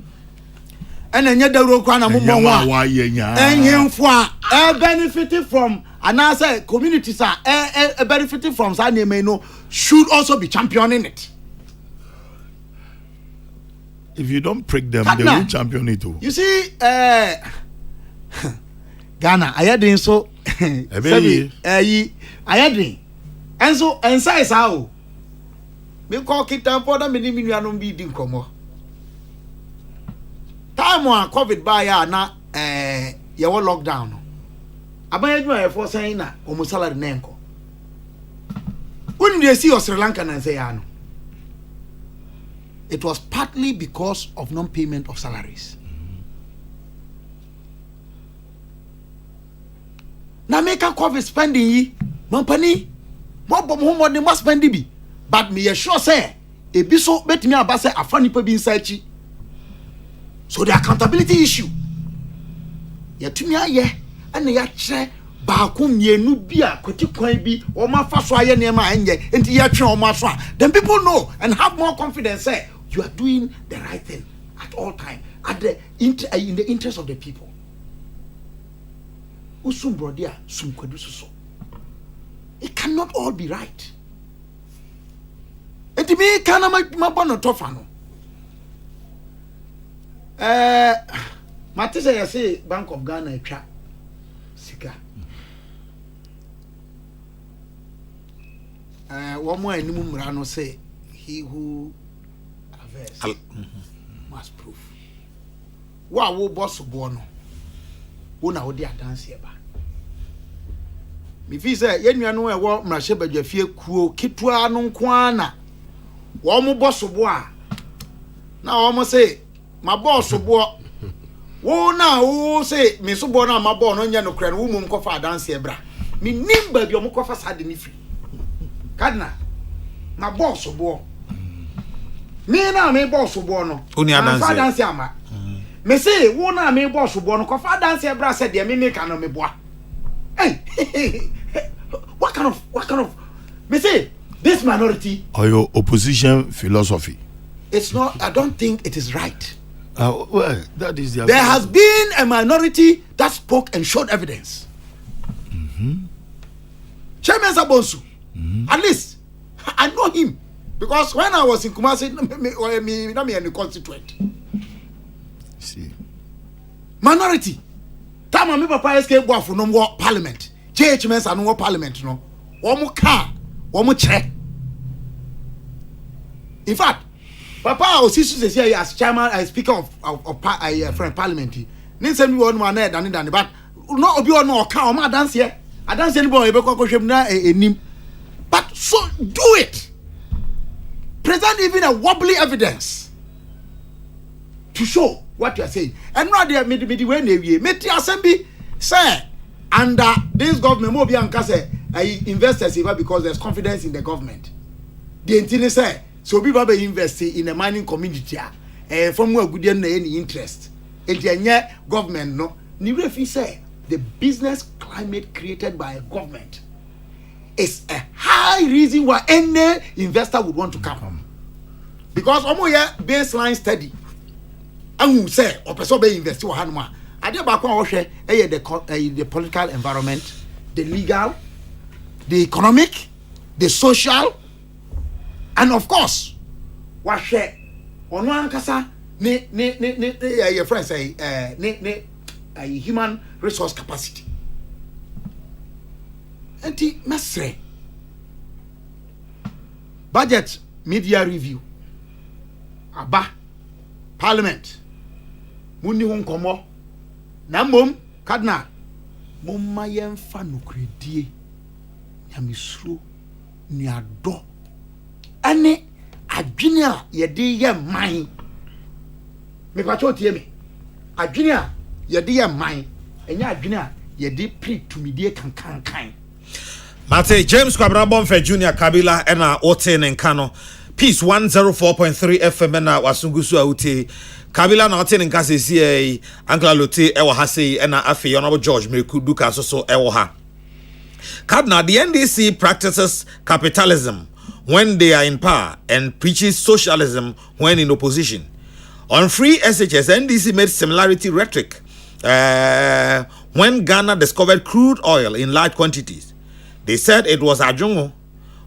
and enya dawro kwa na mo hu a enyemfo a benefiting from and I say communities are benefiting from sa nye me no should also be championing it. If you don't prick them, they will champion it too. You see, Ghana, I had so. I had and so and size how me call it down for them. Many million be din komo. Time one COVID by ya na ya wa lockdown. Abaya juma for saying na omo salary nenko. When you see Sri Lanka and say no. It was partly because of non-payment of salaries. Now make a COVID spending ye, company, more than must spend be. But me sure say, a biso bet me about say a funny people be inside. So the accountability issue. Ya to me ye, and ya che baakum ye nu bia kweti kwan bi o ma fa so aye nema anye enti ya twe o ma so. Then people know and have more confidence say you are doing the right thing at all time in the interest of the people. Usum brodia sum kwadu so. It cannot all be right. Enti me kana ma bono tofa no. Matisa ya say Bank of Ghana etwa sika. One more animu mra no say he who must prove. Wa wo boss bo no. Wo na wo di adanse e ba. Mi fi say ye nua no e wo mrahye badwafie kuo kitua no nko ana. Wo mo boss bo a na wo mo say ma boss bo. Wo na wo say me so bo na ma bo no nya no kra no wo mum kofa adanse e bra. Mi nimba bi o mo kofa sade ni fi. Kadna ma boss bo. Me na me boss bo no. Oni adanse. Dance ama. Me say wo na me boss bo no kofa dance e bra say de me make no me boa. Hey. What kind of me say this minority or your opposition philosophy? It's not, I don't think it is right. Well, that is the there has been a minority that spoke and showed evidence. Chairman Sabonsu, at least I know him. Because when I was in Kumasi, me and the constituent. See. Minority. Time me papa escape go for no more parliament. JHMS and no parliament no. Omo ka, omo che. In fact, papa Osisu say as chairman, as speaker of friend parliament. Nin say me one man than but no obi on no ka o ma dance here. I dance anybody be ko hwem na enim. But so do it. Present even a wobbly evidence to show what you are saying. And now they made we na wie. Meti assembly say under this government mo bi anka say investors even because there's confidence in the government. The intini say so be baba invest in a mining community from where good na any interest. Enti enye government no ni refi say the business climate created by a government is a high reason why any investor would want to come. Because omo ye baseline study and say or person be invest wa hanuma ade ba kwa wo hwe the political environment, the legal, the economic, the social, and of course wa hwe ono ankasa ne your friends say human resource capacity. Enti mesre budget media review aba parliament muni ho nkomo na mom kadna momma yemfa nokredie nyamesuro ni ado ane adwene a yede ye man me pacho tie me adwene a yede ye man enya adwene a yede pre tumidie kankankan. Mate James Kwabrabonfe Junior Kabila ena oten nkano Peace 104.3 FM na wasungusu auti Kabila na oten nka sesi Ankla Lote ewa ha sei ena afi Honorable George Mekuduka so ewa ha. Kadna, the NDC practices capitalism when they are in power and preaches socialism when in opposition. On free SHS, NDC made similarity rhetoric when Ghana discovered crude oil in large quantities. They said it was Ajongo.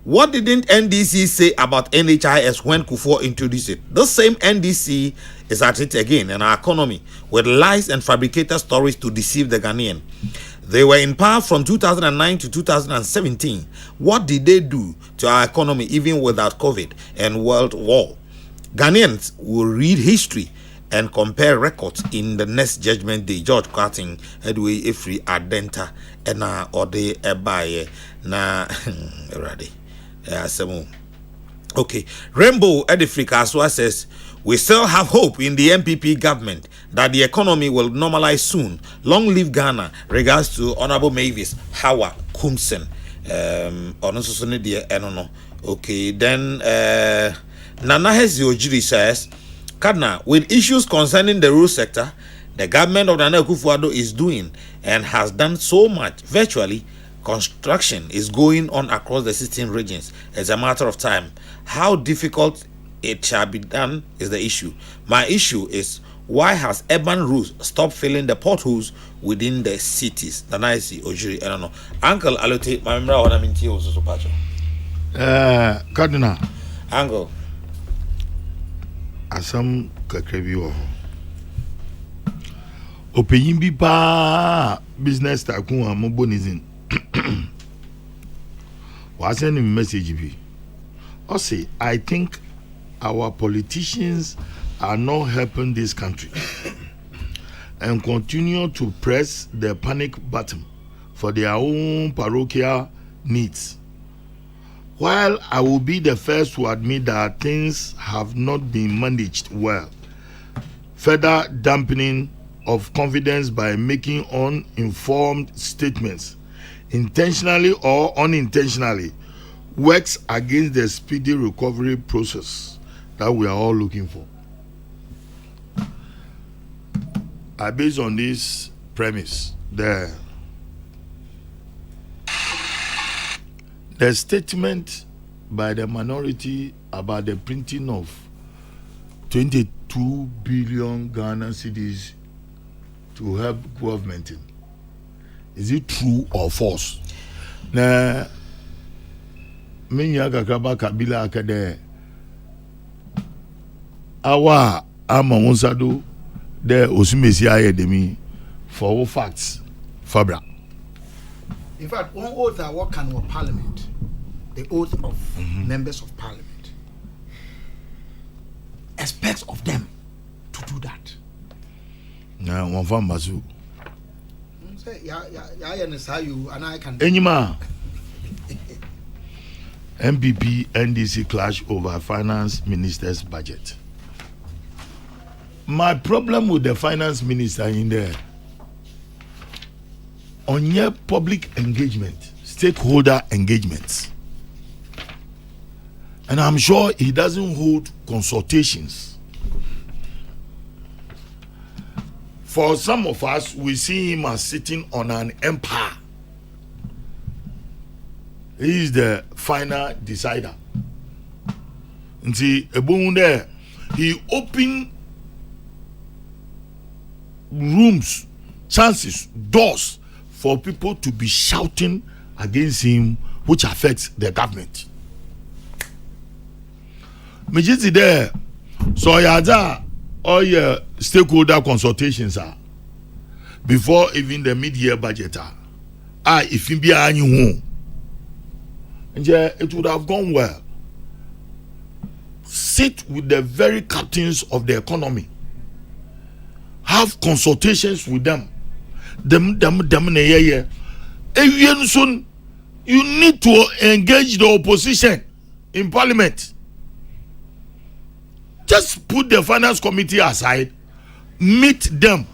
What didn't NDC say about NHIS when Kufuor introduced it? The same NDC is at it again in our economy with lies and fabricated stories to deceive the Ghanaian. They were in power from 2009 to 2017. What did they do to our economy even without COVID and world war? Ghanaians will read history and compare records in the next judgment day. George Carting, Edway Ifri Adenta, Ena Ode Ebaye, Na Radi. Okay. Rainbow Edifrika Aswa says, we still have hope in the MPP government that the economy will normalize soon. Long live Ghana. Regards to Honorable Mavis Hawa Kumsen. Okay, then Nana Hezi Ojiri says, Kadna, with issues concerning the rural sector, the government of Nana Akufo-Addo is doing and has done so much. Virtually, construction is going on across the 16 regions. As a matter of time, how difficult it shall be done is the issue. My issue is, why has urban roads stopped filling the potholes within the cities? Nanaisi Ojiri, I don't know. Uncle Alote, my member, what I mean to you also, Pacho. Cardinal. Uncle. Asam kakrebi wo opeyin bi pa business tycoon amobonizin wa send him message bi o say I think our politicians are not helping this country and continue to press the panic button for their own parochial needs. While I will be the first to admit that things have not been managed well, further dampening of confidence by making uninformed statements, intentionally or unintentionally, works against the speedy recovery process that we are all looking for. I base on this premise, the statement by the minority about the printing of 22 billion Ghana cedis to help government, is it true or false? Na minya kakaba Kabila akade awa ama wonsado de osimesi ayedemi for facts fabra. In fact, one oath I work on parliament, the oath of members of parliament, expects of them to do that. Now, one from Basu. Say ya ne sa you and I can. Enyima. MPP NDC clash over finance minister's budget. My problem with the finance minister in there, on your public engagement, stakeholder engagements, and I'm sure he doesn't hold consultations. For some of us, we see him as sitting on an empire. He is the final decider. And see, there, he opened rooms, chances, doors for people to be shouting against him, which affects the government. Majority there, so yada all your stakeholder consultations are before even the mid-year budget are. If you be a new and yeah, it would have gone well. Sit with the very captains of the economy. Have consultations with them. You need to engage the opposition in parliament. Just put the finance committee aside, meet them,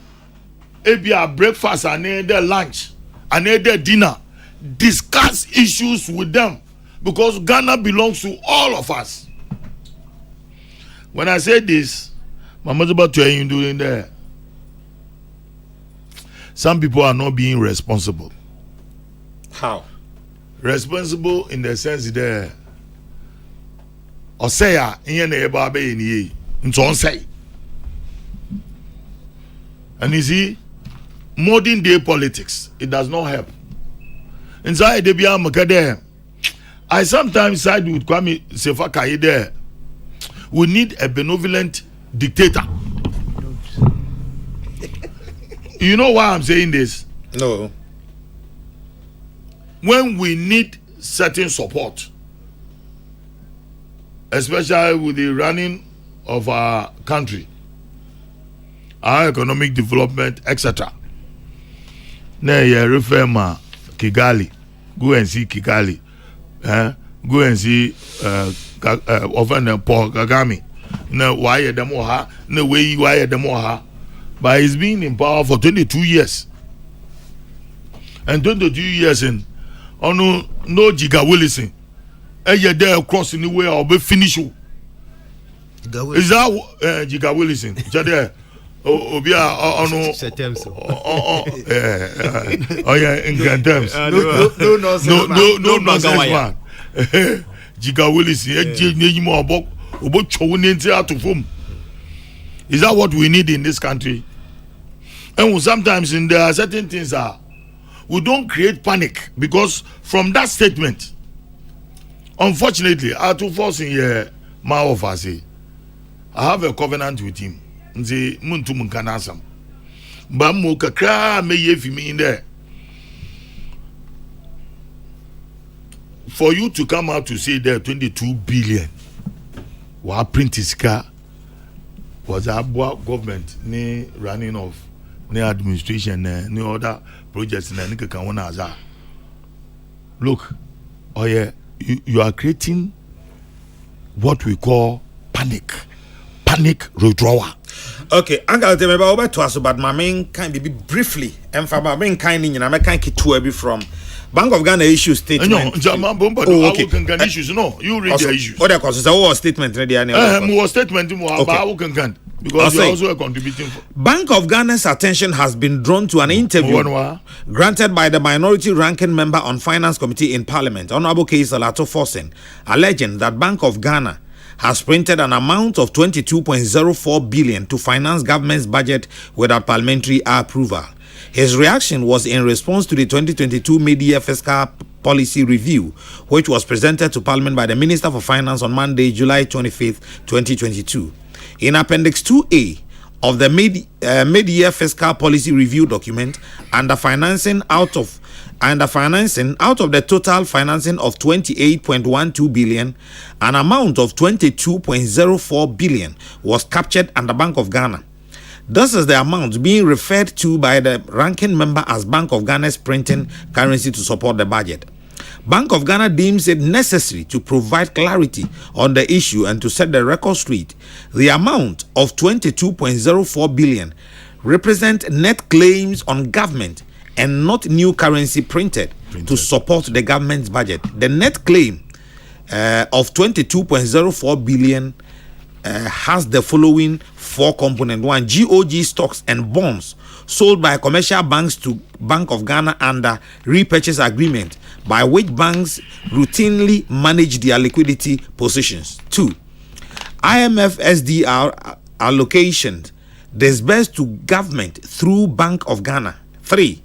maybe a breakfast and a lunch and a dinner, discuss issues with them, because Ghana belongs to all of us. When I say this, my mother about to you doing there. Some people are not being responsible. How? Responsible in the sense that or say in say. And you see, modern day politics, it does not help. Inside the Makade, I sometimes side with Kwame Sefa there. We need a benevolent dictator. You know why I'm saying this? No. When we need certain support, especially with the running of our country, our economic development, etc. Now you refer ma Kigali, go and see Kigali, go and see often Paul Kagame. Now why the moha? No way why the moha? But he's been in power for 22 years. And 22 years in, no Giga Willison. And you're there crossing the way, I'll be finished. Is that Giga Willison? Jade, Obia, oh yeah, in grand terms. No nonsense man. Giga Willison, is that what we need in this country? And sometimes there are certain things we don't create panic, because from that statement, unfortunately, I to force in here my office. I have a covenant with him. Nze muntu munkanasam. Ba mo kakra me ye fi me in there. For you to come out to say there 22 billion, wa print is car was a government ni running of ni administration ni other projects na ni kan wona aza. Look, oh yeah, you are creating what we call panic withdrawal. Okay, Uncle tell me about over to us, but my main kind be briefly, and for my main kind in my kind to be from Bank of Ghana issue statement. No, okay. Issues. No, you read the issues. Other causes our statement ready. More statement because you are also a contributing. Bank of Ghana's attention has been drawn to an interview granted by the minority ranking member on Finance Committee in Parliament, Honorable Keith Alato Forsen, alleging that Bank of Ghana has printed an amount of 22.04 billion to finance government's budget without parliamentary approval. His reaction was in response to the 2022 mid-year fiscal policy review, which was presented to Parliament by the Minister for Finance on Monday, July 25th, 2022. In Appendix 2A of the mid-year fiscal policy review document, under financing out of the total financing of 28.12 billion, an amount of 22.04 billion was captured under Bank of Ghana. This is the amount being referred to by the ranking member as Bank of Ghana's printing currency to support the budget. Bank of Ghana deems it necessary to provide clarity on the issue and to set the record straight. The amount of 22.04 billion represent net claims on government and not new currency printed to support the government's budget. The net claim of 22.04 billion has the following four components. One, GOG stocks and bonds sold by commercial banks to Bank of Ghana under repurchase agreement by which banks routinely manage their liquidity positions. 2, IMF SDR allocations disbursed to government through Bank of Ghana. 3,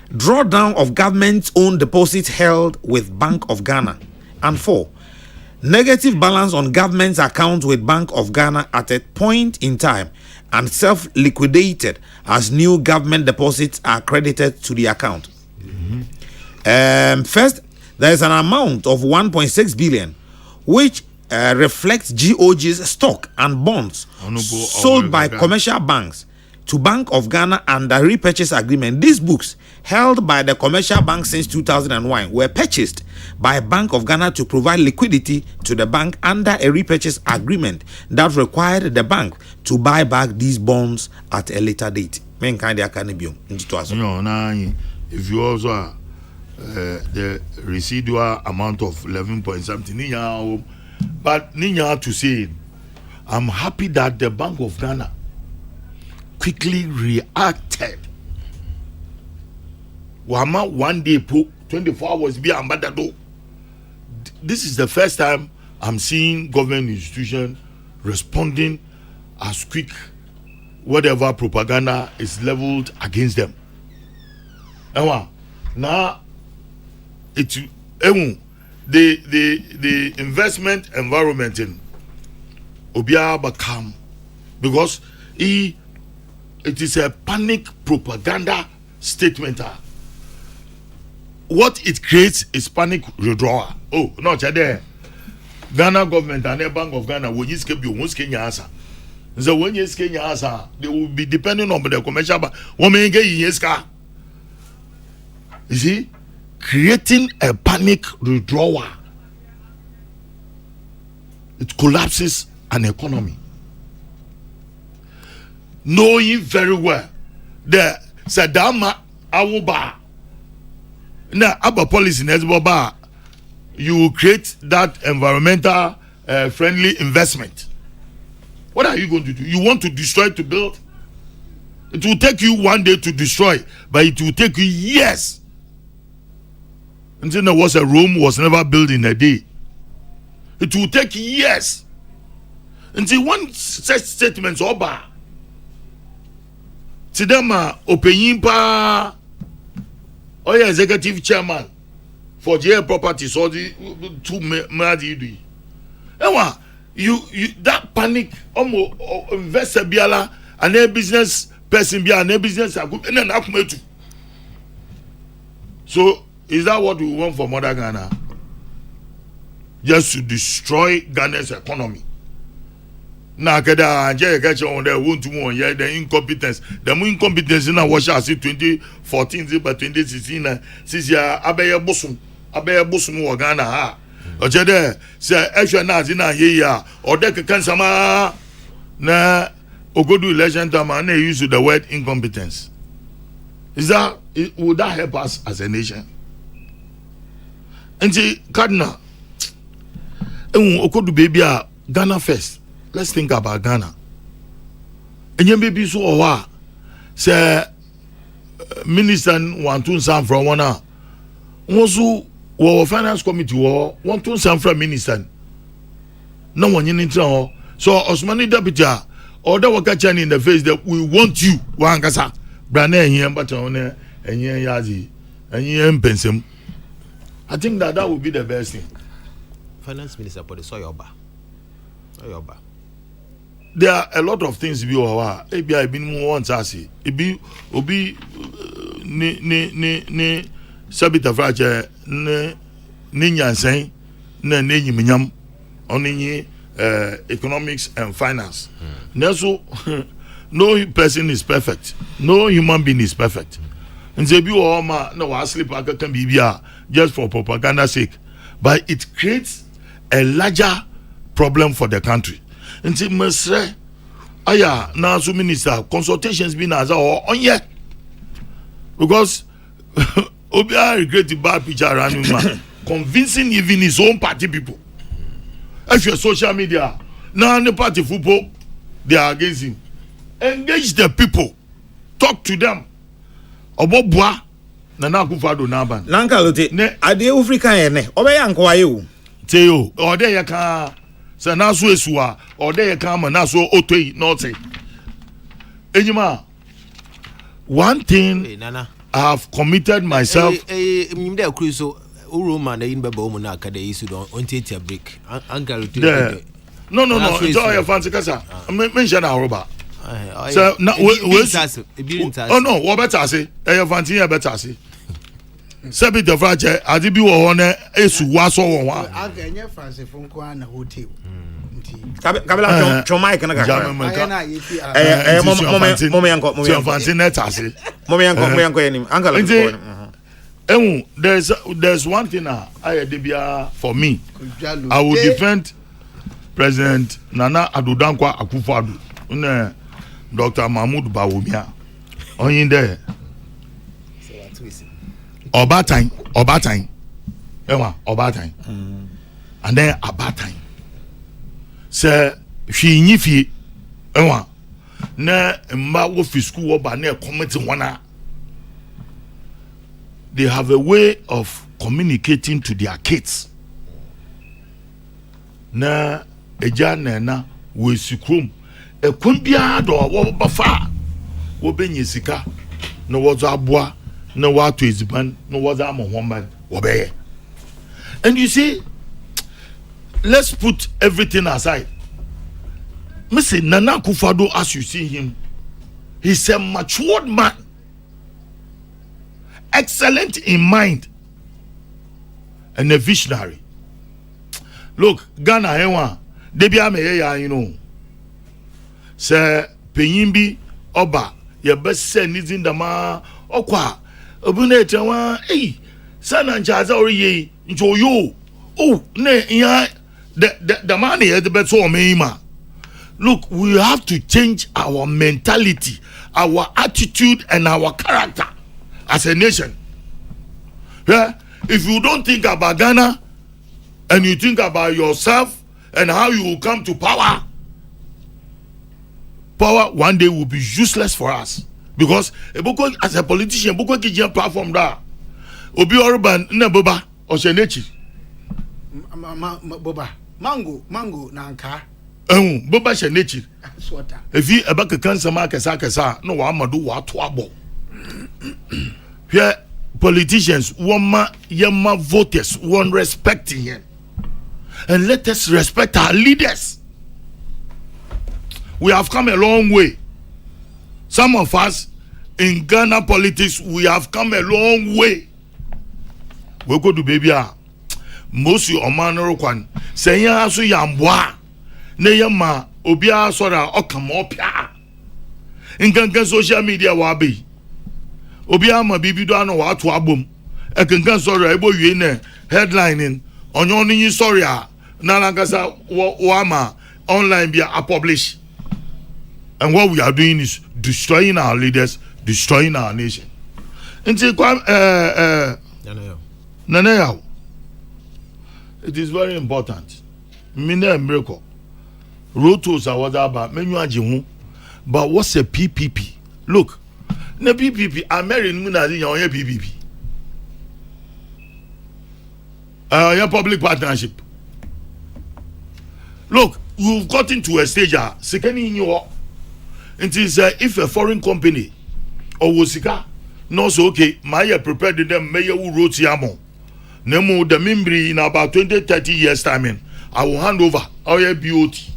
drawdown of government's own deposits held with Bank of Ghana. And 4, negative balance on government's account with Bank of Ghana at a point in time and self-liquidated as new government deposits are credited to the account. First, there is an amount of 1.6 billion which reflects GOG's stock and bonds sold by commercial banks to Bank of Ghana under repurchase agreement. These books, held by the commercial bank since 2001, were purchased by Bank of Ghana to provide liquidity to the bank under a repurchase agreement that required the bank to buy back these bonds at a later date. If you also are the residual amount of 11 point something, but Ninya to say, I'm happy that the Bank of Ghana quickly reacted. Wama one day 24 hours be ambadado. This is the first time I'm seeing government institution responding as quick whatever propaganda is leveled against them. Now it's the investment environment in Obia Bakam, because it is a panic propaganda statement. What it creates is panic withdrawal. Oh, no, there. Ghana government and the Bank of Ghana when you skip you won't Kenya answer. So when you Kenya answer, they will be depending on the commercial bank. One may get you see, creating a panic withdrawal. It collapses an economy. Knowing very well the Sadama Awuba. Now, our policy in Hezbollah, you will create that environmental friendly investment. What are you going to do? You want to destroy to build? It will take you one day to destroy, but it will take you years. Until there was a Rome was never built in a day. It will take years. Until one such statements over. Tidama Opeyimpa or executive chairman for GL Properties or the two Madi. You that panic investor biala and a business person biala and a business and then so is that what we want for Mother Ghana? Just to destroy Ghana's economy. Now, kada anje catch on the want to one yeah the incompetence. The more incompetence in what shall see 2014 but 2016 since ya abeye bosum wa Ghana ha. Oje there say actually na zina here or the can sama na ogodu election time and they use the word incompetence. Would that help us as a nation? And see Cardinal okodu baby Ghana first. Let's think about Ghana. And you may be so aware. Say, Minister want to sound from one hour. Also, our finance committee want to sound from Minister. No one in it. So, Osmani Deputy, or that worker in the face that we want you. Wangasa, Brane here, but on and here, Yazi, and here, Pensum. I think that would be the best thing. Finance Minister, for the Soyoba. There are a lot of things be owa ebi I been once asi ebi obi ne sabita frache ne nyansen na nyiminyam onyi economics and finance. Neso no person is perfect. No human being is perfect. And say be all ma no I sleep I can be just for propaganda sake. But it creates a larger problem for the country. And say Mr. Aya now so minister consultations been as on yet. Because Obia regret the bad picture around him, convincing even his own party people. If you're social media, now the party football, they are against him. Engage the people, talk to them. Obobwa, Nana Kufado Naban. Nankalote, Ne, Ade Africa, Obeyanko, ayo. Teo, or there you can, Sanasu Esua, or there you come and Naso Ote, not say. Ejima, one thing Nana. I have committed myself. Mimda Crusoe, Uruma, in Babomana, Kade, so don't take a break. Uncle, No, it's all your fancy casa. Mention our robber. So, no, oh no, what better say? A fancy, better say. Sebi the fragile, I did be on a was one. I can fancy from Kwana Hotel. Kabila Chomai can there's one thing for me. I will defend President Nana Adudankwa Akufo-Addo, Dr. Mahmoud Bawumia. On in there. Obatime. And then Abatime. Sir, she nifi enwa na mma wo fi school oba na committee wana. They have a way of communicating to their kids. Na eja na we sikrom e kwambia do wo bafa wo benye sika na wozo aboa na wato eziban na wozo amohomban wo beye. And you see, let's put everything aside. Mr. Nana Akufo-Addo, as you see him, he's a matured man, excellent in mind, and a visionary. Look, Ghana, Debiame, you know, Sir Penyimbi Oba, your best son is in the ma, Okwa, Obunetawa, eh, San and Chaza or ye, into you. Oh, ne, yeah, the money at the best of me, ma. Look, we have to change our mentality, our attitude, and our character as a nation. Yeah? If you don't think about Ghana and you think about yourself and how you will come to power one day will be useless for us. Because as a politician, Boko platform da Obi Orban Neboba or Shenechi. Boba. Mango, Nanka. Boba Shenechi. If you about a cancer market, no one do what to abo. Here, politicians, yama voters, one respecting him. And let us respect our leaders. We have come a long way. Some of us in Ghana politics, we have come a long way. We go to baby. Most you omano kwan. Say ya so yambwa. Ne yama obia sora okamopia. In Ghana social media wabi. Obia ma bibi do ano wa to abom. E Ghana sora ebo wie ne headlining onyo ni story a na ngasa wa ma online be a publish. And what we are doing is destroying our leaders, destroying our nation. Nana, it is very important. Mina miracle. Rotos are what about menu ajihu. But what's a PPP? Look, the PPP, American Munazi on your PPP. Your public partnership. Look, we've gotten to a stage, second in your. It is if a foreign company or Wosika knows okay, Maya prepared them, Mayor who wrote Yamo. Nemo the Mimbri in about 20-30 years' time. I will hand over our BOT.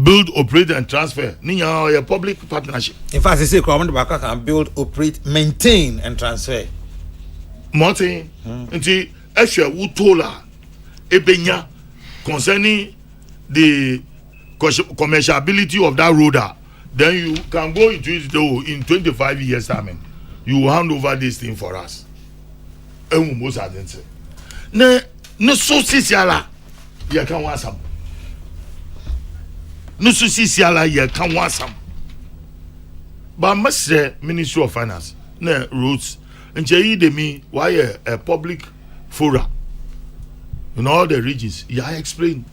Build, operate, and transfer. Niya public partnership. In fact, they say Kwame Baka can build, operate, maintain, and transfer. Martin, until Esha Wutola Ebenya concerning the commerciality of that road then you can go into it though in 25 years time. You will hand over this thing for us. And most I didn't say. No so sisiala you can want some. No so sisiala you can want some. But I must say Ministry of Finance, no roads. And Jay de me why a public forum in all the regions. Yeah, I explain.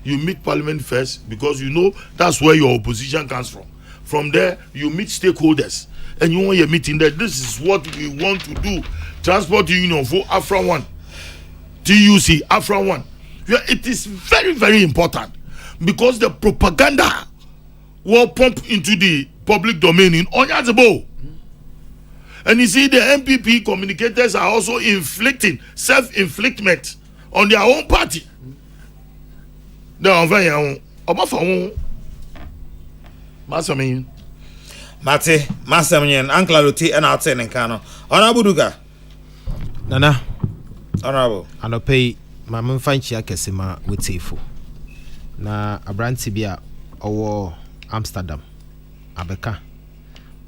You meet Parliament first because you know that's where your opposition comes from. From there, you meet stakeholders and you want your meeting that this is what we want to do. Transport Union for Afra 1, TUC Afra 1. Yeah, it is very, very important because the propaganda will pump into the public domain in Onyazebo. And you see, the MPP communicators are also inflicting self-inflictment on their own party. Mate, Masamin, Uncle Luti, and outside in Kano. Honorable Duga. Nana. Honorable. I don't pay my man find Chiakesima with Tifu. Na Abran Tibia or Amsterdam. Abeka.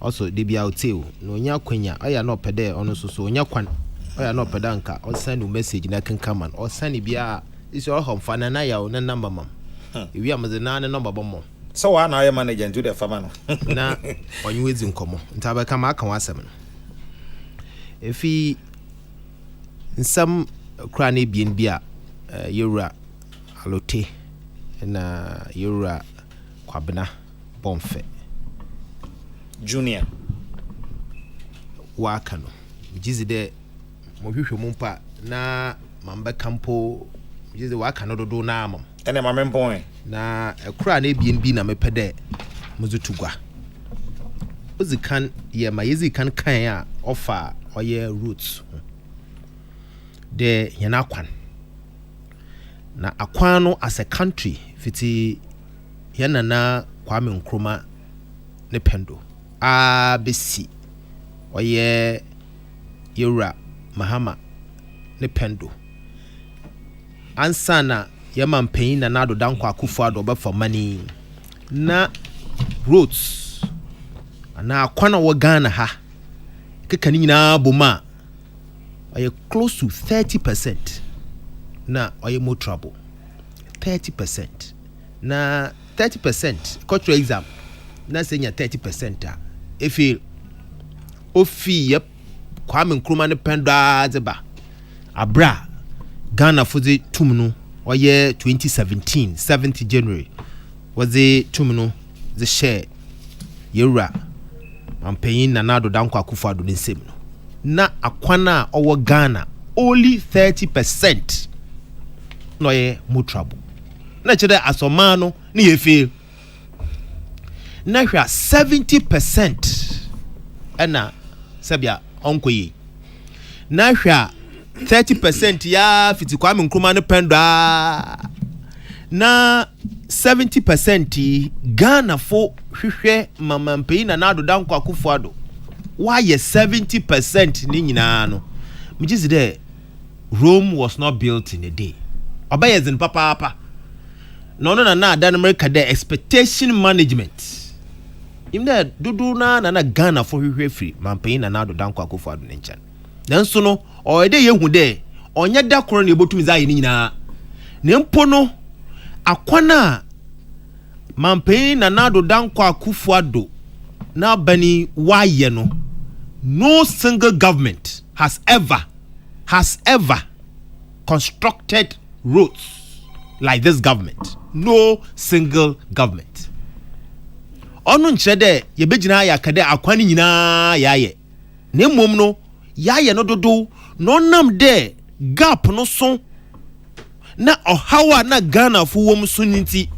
Also, Dibia Hotel. No, nya Quenya. I am not pede on so Nyakwan. I am not pedanka. Or send you message in I can come on. Or send Bia. It's your home for Nanaya or number mum. If you are the number bomb. So I know your manager to the family. Na on you is in common. Tabaka can was seven. If he in some cranny being beer, Yura Alote and Yura Quabana Bonfe Junior Wakano. Jizzy de Mohisho Mumpa na Mamba Campo. Jizzy Wakano do Nam. And then my main point. Na cranny being na me pede Muzutugwa. Ozi kan ye mayizi kan kanya offer or ye roots de yanakwan na akwano as a country fiti yanana Kwame Nkrumah ne pendo abesi or ye Yura Mahama ne pendo ansana yaman pain na nado dankwa Akufo-Addo be for money na roots na akwana wo Ghana ha keka ni nyina boma are close to 30% na are more trouble 30% na 30% cultural exam na senya 30% a efi ofi yep Kwame Nkrumah ne pendo azeba abra Ghana for the tumno oye 2017 7th January was the tumno the share Yura I'm paying Nado Dankwa Akufo-Addo the same. Na akwana owo Ghana only 30% no ye more trouble. Na chede asomano ni yefe. Na hwa 70% ena sabia onkoyi. Na hwa 30% ya fiti Kwame Nkrumah ne penda. Na 70% Ghana fo hwehwe mamampe na Nado Dankwa Akufo-Addo why 70% ni nyina no mjizi de Rome was not built in a day obaye zin papa no na dan America de expectation management imda dudu na Ghana fo hwehwe free mampe na Nado Dankwa Akufo-Addo ne nchan nanso no oyede yehu de onye da koro na ebotumi za ye ni nyina ne mpo no akwana mampe na Nado Dankwa Akufo-Addo na bani waye no no single government has ever constructed roads like this government. No single government. Onu nchede yebegina ya kade akwani nyina yaye. Ne mom no yaye no dodo no nam de gap no so na ohawa na Ghana fu wom so nti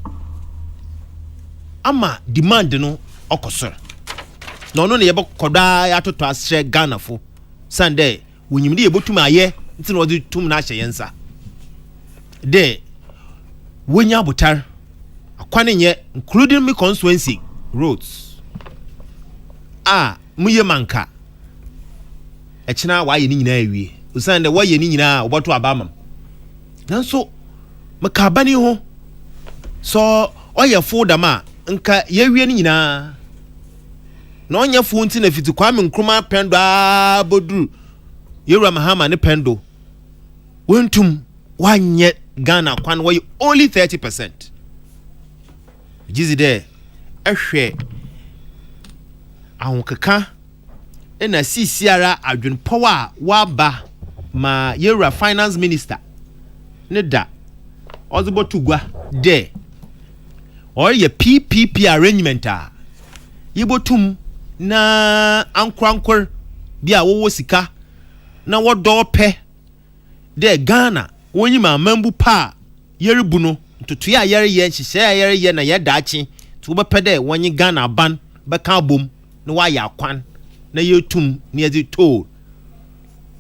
ama demand no okosor. No yebo koda ya toto ashe Ghana fo sande wonyimde yebotuma aye nti no de tum na ahye yensa de wonya botar akwane nye including me constituency roads muye manka echina waye ni nyina awie usande waye ni nyina oboto abamam nanso makabani ho so oye fo dama nka yewie ni nyina no nya funti na fiti Kwame Nkrumah pendo aboduru Yewura Mahama ne pendo wentum wanye Ghana kwan way only 30%. Jizi de ehwe ahonkeka na sisiara adwen power waba ma Yewura finance minister ne da ozebo tugwa de or ye PPP arrangement a yibotum na ankrankor bia wo sika na wodo pe de Ghana wonyi ma mambu pa yerebu no ntoto ya yere ye hihye ya yere ye na ye daachi to be pe de wonyi Ghana ban be ka bom na wa ya kwan na yetum na ye to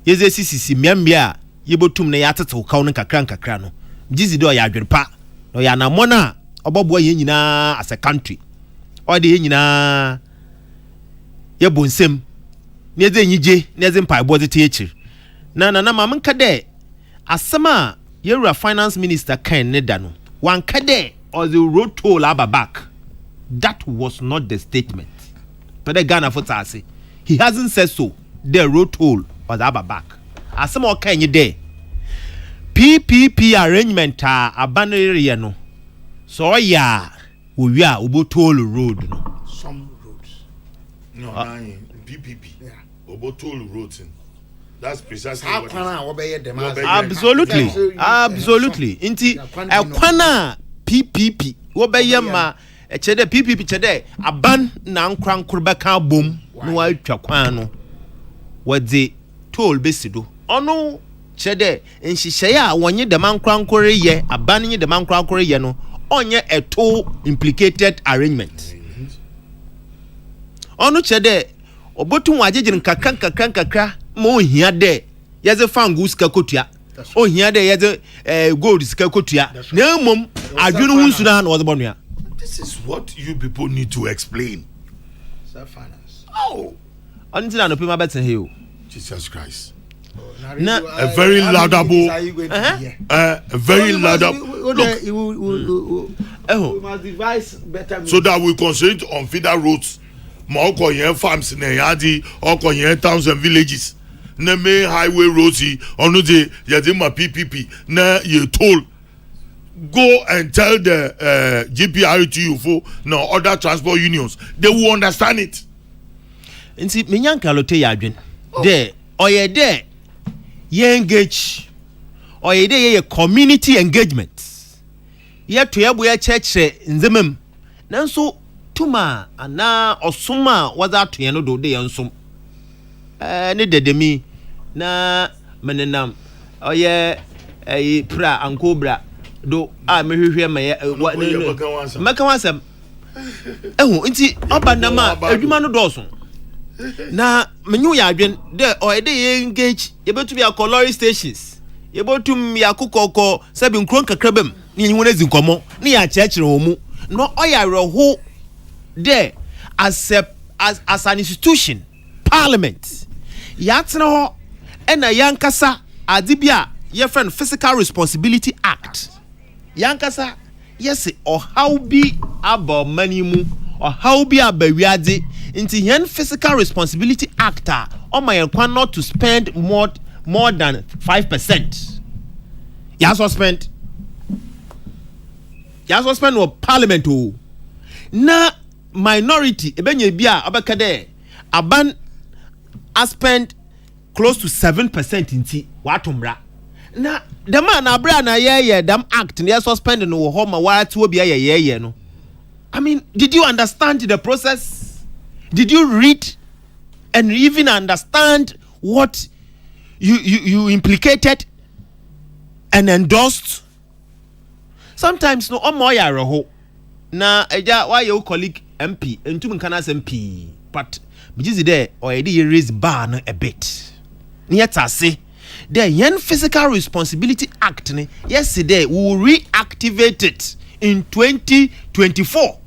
yeze sisisi miamia yebotum na ya tetew kaw no kakra no gizi do ya adwenpa no ya na mona obobo ye nyina as a country o de ye nyina ye bonsem na ye nyije na ye mpa ebo zete echi na mamnka de asema Yewura finance minister kan ne da no wan ka de or the road toll back. That was not the statement. But the Ghana for say he hasn't said so. The road toll was back. Asema o kan ye de PPP arrangement abanere no so ya we are obo toll road no some roads No, PPP. Yeah. Obo toll roads. That's precisely how what kwana obeye dem absolutely inti ekwana PPP obeye ma chede PPP chede aban na nkrankor beka bom no wa atwa kwan no wode toll besido ono chede nhihye a wonye dem nkrankor ye aban nye dem nkrankor ye no onye a toll implicated arrangement ono chede obotu wajejin kakra mo hia de yeze fangu sika kotua o hia de yeze gold sika kotua na mom adwunu hunsu na na wozebo nua. This is what you people need to explain. finance Oh, Until no pima better here. Jesus Christ. Na a very laudable a very laudable look, we must devise better so that we concentrate on feeder roads. More farms in Yadi or towns and villages. Na main highway roads on the Yadima PPP. Na you told go and tell the GPRTU for no other transport unions. They will understand it. Nti menyanka lote ya adwen. There oye there ye engage oye there ye community engagement. Ye to ye boya church nzemem. Nanso tuma ana osuma waza to ye no do de yansom. Ne dedemi na menenam oye pra ankobra do a mehwehwe ma maka wansam nti obanama adwuma no dɔso na menyu ya adwen de o de ye engage ye betu bia colori stations ye botum ya kokoko sabi nkron kakrabam ni nyi wona zinkomo ni ya kyekere wo mu no oya reho de as an institution parliament ya tena ho ena yankasa adibia ye friend Physical Responsibility Act yankasa yes or how be about money mu or how be about wiade into yen Physical Responsibility Act on my yankwa not to spend more than 5%. Ya suspend with parliament o na minority ebenye bia abakade aban I spend close to 7% inti watumra na the man abra na ye dam act na suspend no ho ma watu obi ye no. I mean, did you understand the process? Did you read and even understand what you implicated and endorsed? Sometimes no omo ya reho na eja why your colleague MP entum kana MP but bijizi there already raise bar no a bit. Nyetase the Yen Physical Responsibility Act yesterday we will reactivate it in 2024.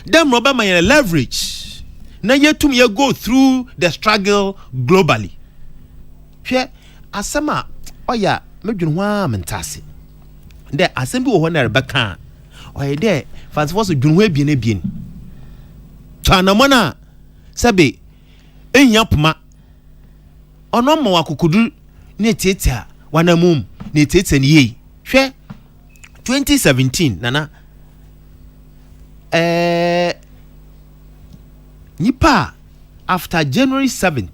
Them rubber my leverage. Na yetum ye go through the struggle globally. Hwe asema oya medwun hwa mentase. De asem bi wo ho na rebeka. Oya de fans for so dwun hwa bien. Tana mona sabe ehia poma ono ma wakokodu ne tietia wanamum ne tietia ne yi hwe 2017 nana nipa after January 7th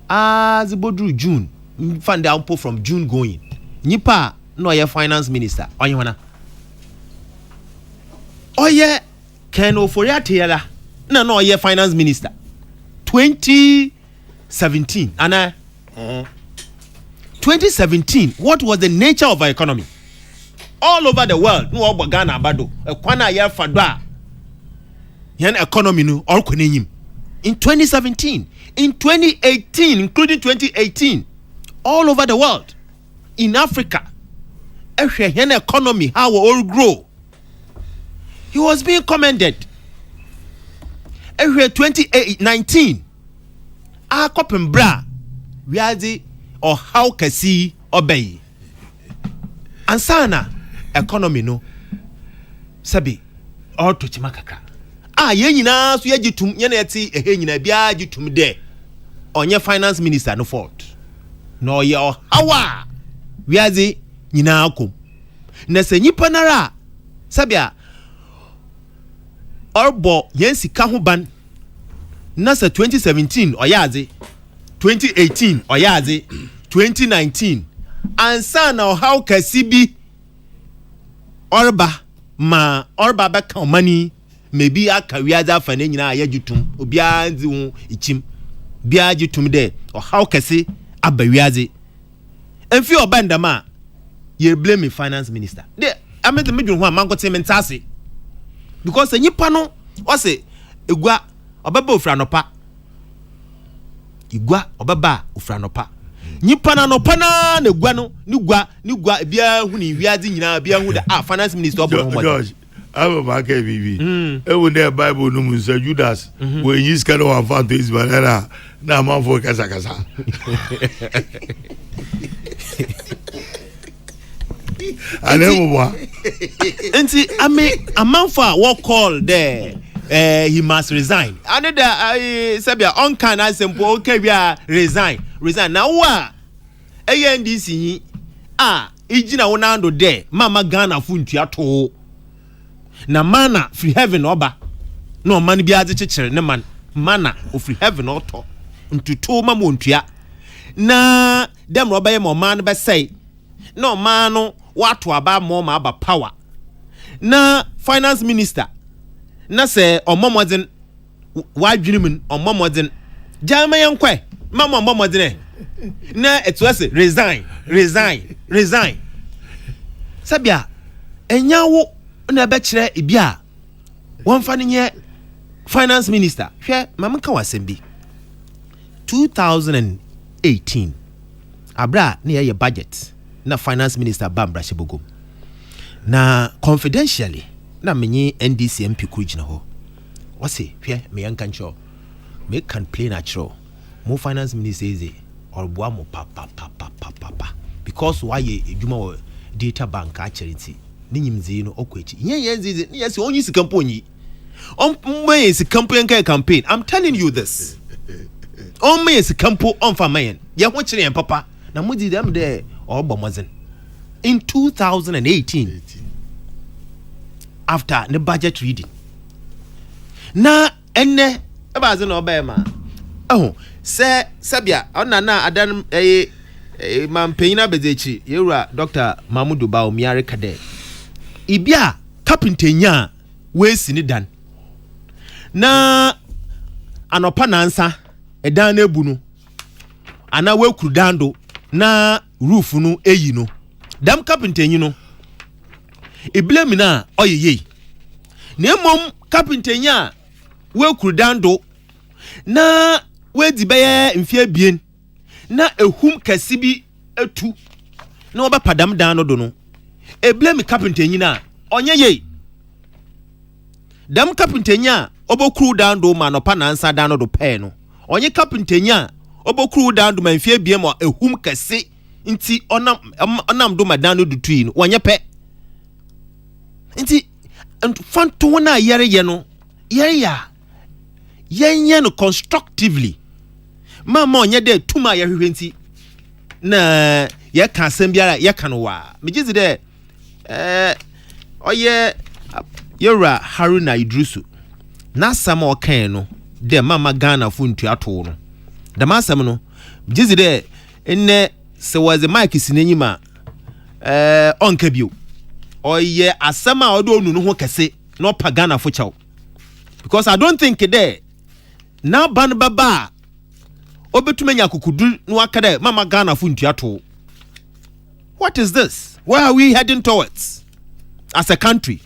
as bodru June find the output from June going nipa no ye finance minister onye wana oye Ken Ofori-Atta no ye finance minister 2017 and 2017 what was the nature of our economy all over the world no obo Ghana abado ekwana ye fado a yen economy no all kwenyim in 2017 in 2018 including 2018 all over the world in Africa ehwe yen economy how we all grow. He was being commended. Ehwe 2019 a kopem bra wiazi or how kasi obey ansana economy no sabi all to chimakaka ye nyina so yagitum ye na eti ehe nyina bia gitum de onye finance minister no fault no ye hawa wiazi nyina akom na se nyipa nara sabia orbo yen sika ho ban na se 2017 oyaze 2018 oyaze 2019 ansa na how kasibi orba ba ka mani maybe aka wiaza afa na nyina ayagitum obi anzi hu ichim bia agitum de how kasi abawiaze emfi obanda ma ye blame finance minister de amete medun ho amankote mentase because nyipa no wase egua obaba ofranopa igua obaba ofranopa nyipa na nopa na egua no ni gua bia hu ni wiazi nyina bia hu da finance minister obo mo George aba ba ka bibi e wo na bible no mu say Judas when you scan one fan to his banana na man for kasa Enti amanfa what call there he must resign. Another sabia on can asempo okay we resign na wa ANDC ijina wonando there mama Ghana funtua to na mana free heaven oba no man bi ade chechire ne man mana of free heaven oto ntuto mama ontua na dem roba ye mo man be say no man no watu aba mo ma aba power na finance minister na se omomodin wadwinimun omomodin jama yankwe mama omomodin na eto ase resign sabia enyawo na be kire ibia wonfa ne finance minister hwe mamka wasembi 2018 abra ne ye budget na finance minister Bambra Shebogom na confidentially na menyi NDC MP kujina ho wase hwe me yanka ncho me can play natural mo finance minister eze orboa mo pa because why ejuma data bank a charity ni nyimzi no okwachi yenzi ni yesi onyi sikampo onyi mwe sikampo yanka campaign I'm telling you this mwe sikampo onfa mayen ye ho kire papa na mudi dem de obomozen in 2018 after the budget reading na enne ebaze no obema se sabia onana adan mampanyina bezechi yewura Dr. Mahmudu Ba Omiare Kade ibia carpenter nya we sini dan na anopa nansa edan na ebu no ana we kurudando na roof no eyi no dam carpenter nyi no blame na oyeye na mom carpenter nya we kurudando na we dibeye mfie bien na ehum kasibi etu na oba padam dan no do no blame carpenter nyi na onye ye dam carpenter nya obokuru dan do ma no pa na ansa dan no do pe no onye carpenter nya obokuru dan do ma mfie bien mo ehum kase nti onam do ma dan no do tui no onye pe nti fanto na yere ye no yere ya yen no constructively mama onye de tuma ye hwehwenti na ye ka asem biara ye ka no wa megizi de oye yora Haruna Idrisu na sama okan no de mama Ghana fu ntu ato no de masam no megizi de enne se was a mic sinanyima onka bio oye asama odo onu no ho kese no pa Ghana fo chaw because I don't think there na ban baba obetumenya kukudu no akade mama Ghana fu ntuato. What is this? Where are we heading towards as a country?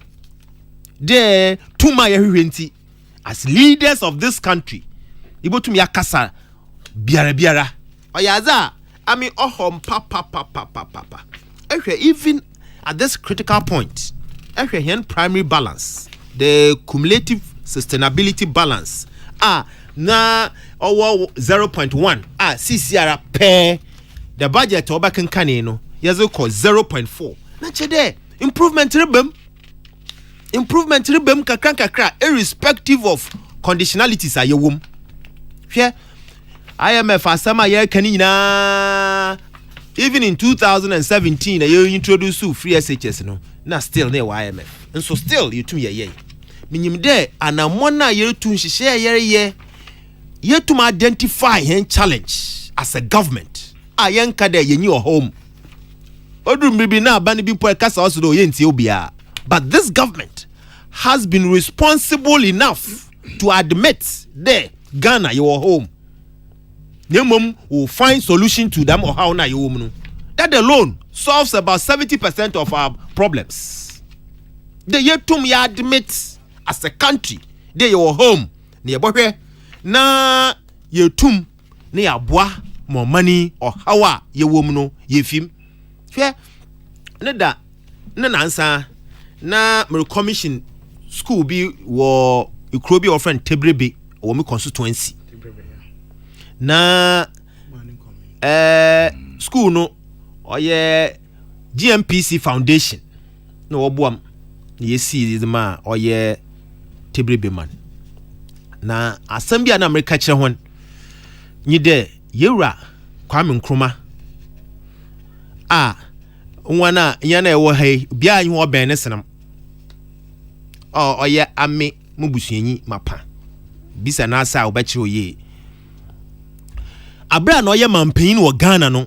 There tuma yehwenti as leaders of this country ibotumi akasa biara oyaza I mean papa even at this critical point here primary balance the cumulative sustainability balance na 0.1 CCR per the budget oba kankane no yezo ko 0.4 na chede improvement ribem kakra irrespective of conditionalities ayewom hwe IMF asama ye kanina even in 2017 you introduce free SHS no na still near IMF and so still you ye minim de anamona ye tu nhihye ye to identify hen challenge as a government ayenka de ye your home odum bibi na ba ne bi po kasa oso ye ntie obia but this government has been responsible enough to admit there Ghana your home Nemum will find solution to them or how na you no. That alone solves about 70% of our problems. The yetum ya admit as a country, they your home. Ni ebohwe na yetum ni abwa more money or how ye woman no ye film. Fair neda na answer na me commission school bi wo ikrobi or friend Tebrebe or me constituency. Na school no oye GMPC Foundation no obuam ye see the ma oye Tebrebe man na assembly na America kire hon nyi de yewura Kwame Nkrumah nwana yana ewo hai bia anyi ho ben ne senam oye ame mubusuanyi mapa bisa na asa obekire oye abra no ye mampanyin wo Ghana no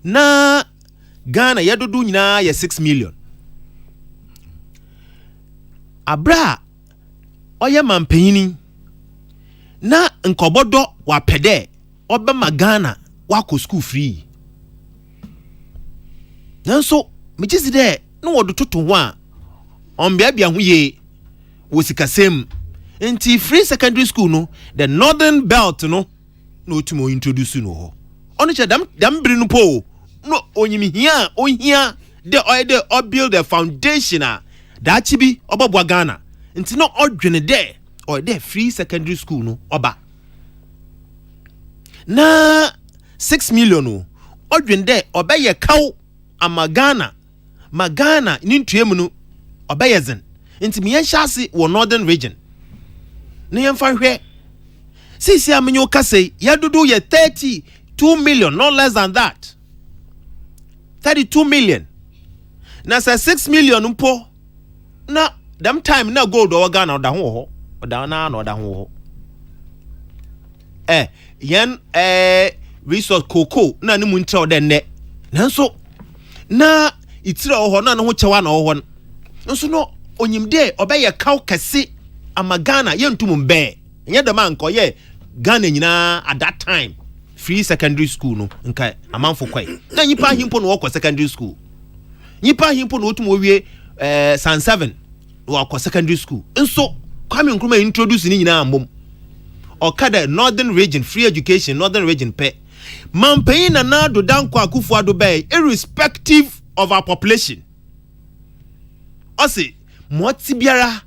na Ghana yedodo nyina ye 6 million abra oye mampanyin na nkobodo wa pede obema Ghana wako school free nanso mechisi de no wodo toto ho a onbia ho ye wosikasem enti free secondary school no the northern belt no no tumo introduce no ho ono che dam biri no po no onyimi hia ohia de build the foundation da chibi obabwa Ghana nti no odwene de or de free secondary school no oba na 6 million no odwene de obaye kaw amagana magana ni ntuemu no obaye zen nti me yanhase wo northern region ne yemfa hwe sisi amenyo kase yadudu ye 32 million no less than that 32 million na say 6 million mpo na them time na gold o Ghana oda ho oda na oda ho yen resource Kokrokoo na ne mu ntra oda ne nanso na itira ho na ho chewa na ho nso no onyimde obeye kaw kase amagana yentum mbe nye dem anko ye Ghana nyina at that time free secondary school no nka amanfo kwai na nyipa himpo no wako secondary school nyipa himpo no otum owie san 7 wako secondary school nso Kwame Nkrumah introduce ni nyina ambom okada northern region free education northern region pe mampai na do danko akufo ado bay irrespective of our population ose moti biara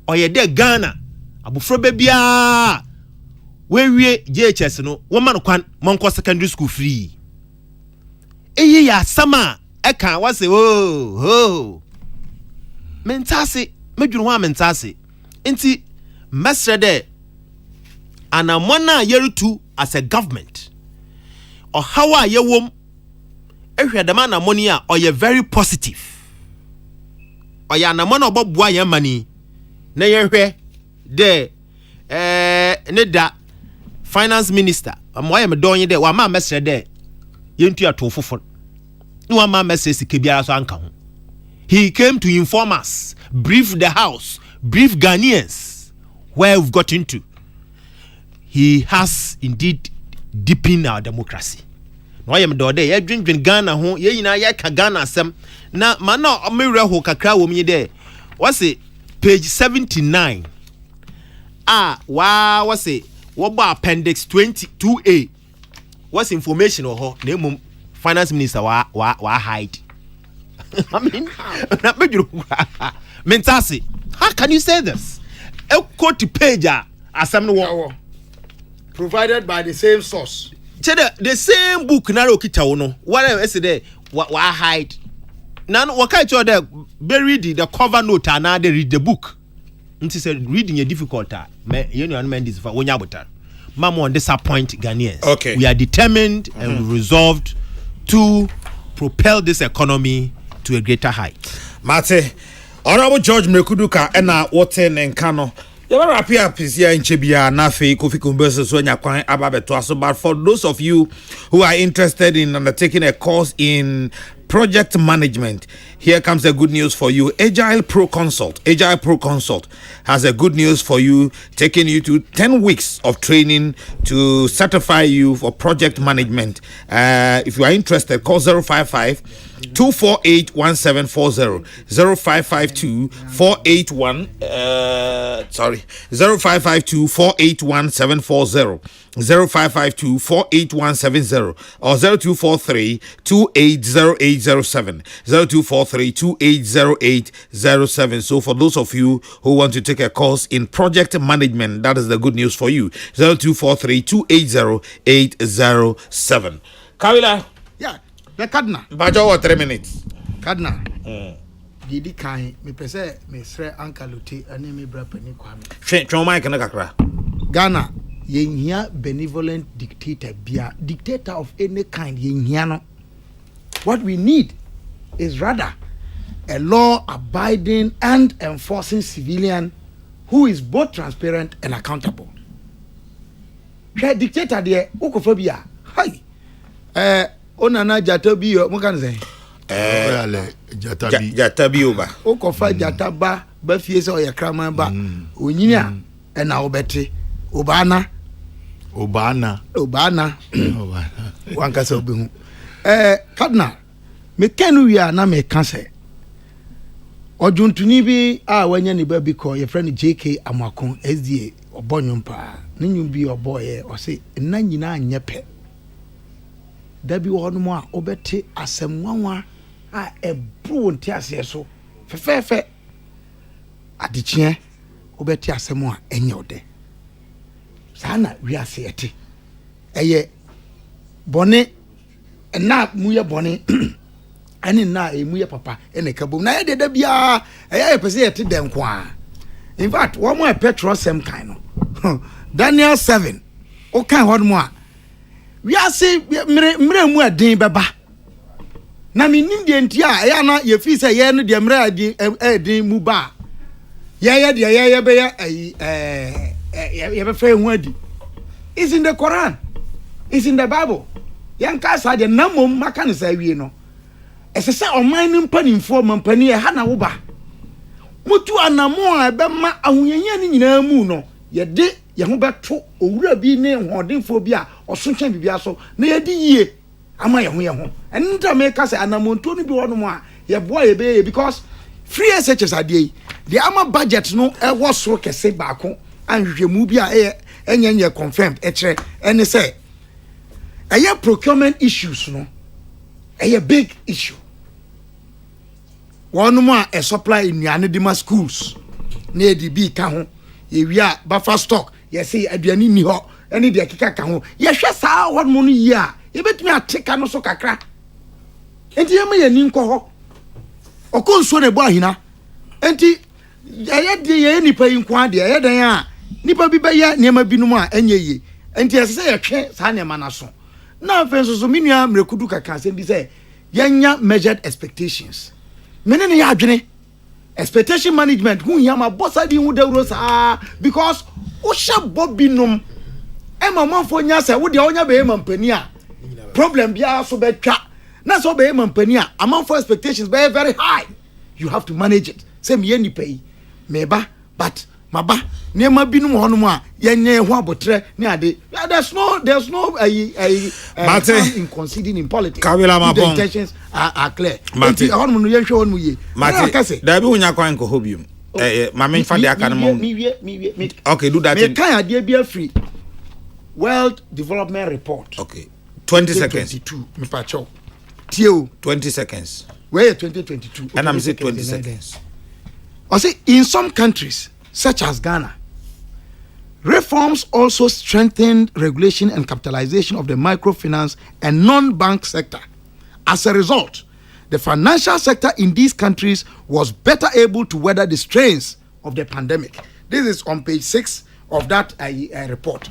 oyede Ghana abufro be bia wewie JHS no woman no kwan monko secondary school free eyi ya sama eka wase mentase medwunu ho mentase enti mesre de anamona yerutu as a government or how are ye wom ehwedama na money a or ye very positive or ya anamona obobua ye mani na ye hwe de ne da finance minister amoye me donye de wa ma mesre de yentu ato fofo no wa ma mesre sike biara so anka ho. He came to inform us, brief the house, brief Ghanaians where we've got into. He has indeed deepened our democracy. No yam do de ye dwendwen Ghana ho ye nyina ye ka Ghana asem na ma na omewre ho kakra wo mi de what's it page 79 what's it what about appendix 22A what's information ho na finance minister wa hide. I mean, Mentasi, how can you say this? A quote page provided by the same source. The same book Naro Kitauno. Whatever is there, what hide. None what kind of read the cover note and now they read the book. And she said, reading a difficult time. You know, man, this for one yabuta. Mama won't disappoint Ghanaians. Okay. We are determined and resolved to propel this economy to a greater height. Mate, Honorable George Mekuduka ena woten enkano. Yaba rapia pisia inchebia na fe Kofi Kumbeso so nya kwan ababeto aso. But for those of you who are interested in undertaking a course in project management, here comes the good news for you. Agile Pro Consult has a good news for you, taking you to 10 weeks of training to certify you for project management. If you are interested, call 055-248-1740, 0552-481-740, 0552-481-70, or 0243-280807, 0243-280807. So for those of you who want to take a course in project management, that is the good news for you. 0243-280807. Kawila. Yeah, the Cardinal. Bajo 3 minutes. Cardinal. Didi kai me pese me sre ankaluti ani me bra pani kwame. Twon mic na kakra. Ghana yenhia benevolent dictator of any kind yenhia no. What we need is rather a law-abiding and enforcing civilian who is both transparent and accountable. She dictator there, ukofobia. Hi. Onana jatabi mo kan say. Jatabi oba. Ukofa jataba ba fie se oye kraman ba. Onyinia e na obete. Obana. Wanka se obehu. Cardinal, me kenu wi na me kan say. Ojuntuni bi wanya ni ba bi ko ye friend JK Amakon SDA obonwom pa. Ne nyum bi oboye o say na nyina anye pe. Da bi wo no mo a obete asemwanwa ebru nti ase so. Fefefe adechie obete asem a enye ode. Sana wi ase ete. Eye bone na muye bone ani na emuye papa ene kabom na ye de bia eye pese ye te den kwa. In fact one more petrol sem kind no Daniel 7 o kan ho mo a wi ase mre mu adin beba na me nim de ntia eye na ye fi se ye no de mre adin mu ba ye be ye be fe hu adi. It's in the Quran, it's in the Bible. Yanka sa de namom maka ne sa wie no esese oman ni mpanimfo mampani e ha na wo ba mutu anamo a be ma ahunyenye ni nyina mu no ye de ye ho beto owura bi ne hodinfo bi a osotwa bibia so na ye di yie ama ye ho enta me ka se anamonto no bi wono mo a ye boa ye be because free SHS ade the ama budget no e wo so kese baako anhwehwemu bi a enyenye confirmed ekere ene say eye procurement issues no eye big issue. One more a supply in Yanedima schools near the B ka ye we are buffer stock ye say aduani ni ho any de keka ka ho ye hwe saa what money ya ye betumi ateka no so kakra enti ye ma ye ni nko ho okonso ne bo ahina enti ye de ye nipa yi nko ade ye dan a nipa bi bɛyɛ nneɛma binom a ɛnyɛ yie nti ɛsɛ sɛ yɛtwe saa nneɛma no so na afei nso so menua mmerɛkudu kaka asɛm bi sɛ yɛnya measured expectations mene ne yɛ adwene expectation management hu hia ma bɔ saa di hu dawuro saa because wohyɛ bɔ binom ɛma manfo nya sɛ wo deɛ wonya bɛyɛ ma mpani a problem biara so bɛtwa na sɛ wobɛyɛ ma mpani a amanfo expectations bɛyɛ very high you have to manage it sɛ meyɛ nipa yi meba but maba nneɛma binom hɔ nom a yɛnyɛ ho abotrɛ ne ade there's no in conceding in politics the intentions are clear nti hɔ nom no yɛhwɛ hɔ nom yie mate dabi wonya kwan nkɔ hɔ biom mame mfa de aka no mo okay do that mekan adeɛ bi afiri World Development Report okay 20 seconds 2022 mepacho Tio 20 seconds where 2022 and I'm saying 20 seconds I say in some countries such as Ghana reforms also strengthened regulation and capitalization of the microfinance and non-bank sector. As a result, the financial sector in these countries was better able to weather the strains of the pandemic. This is on page 6 of that report.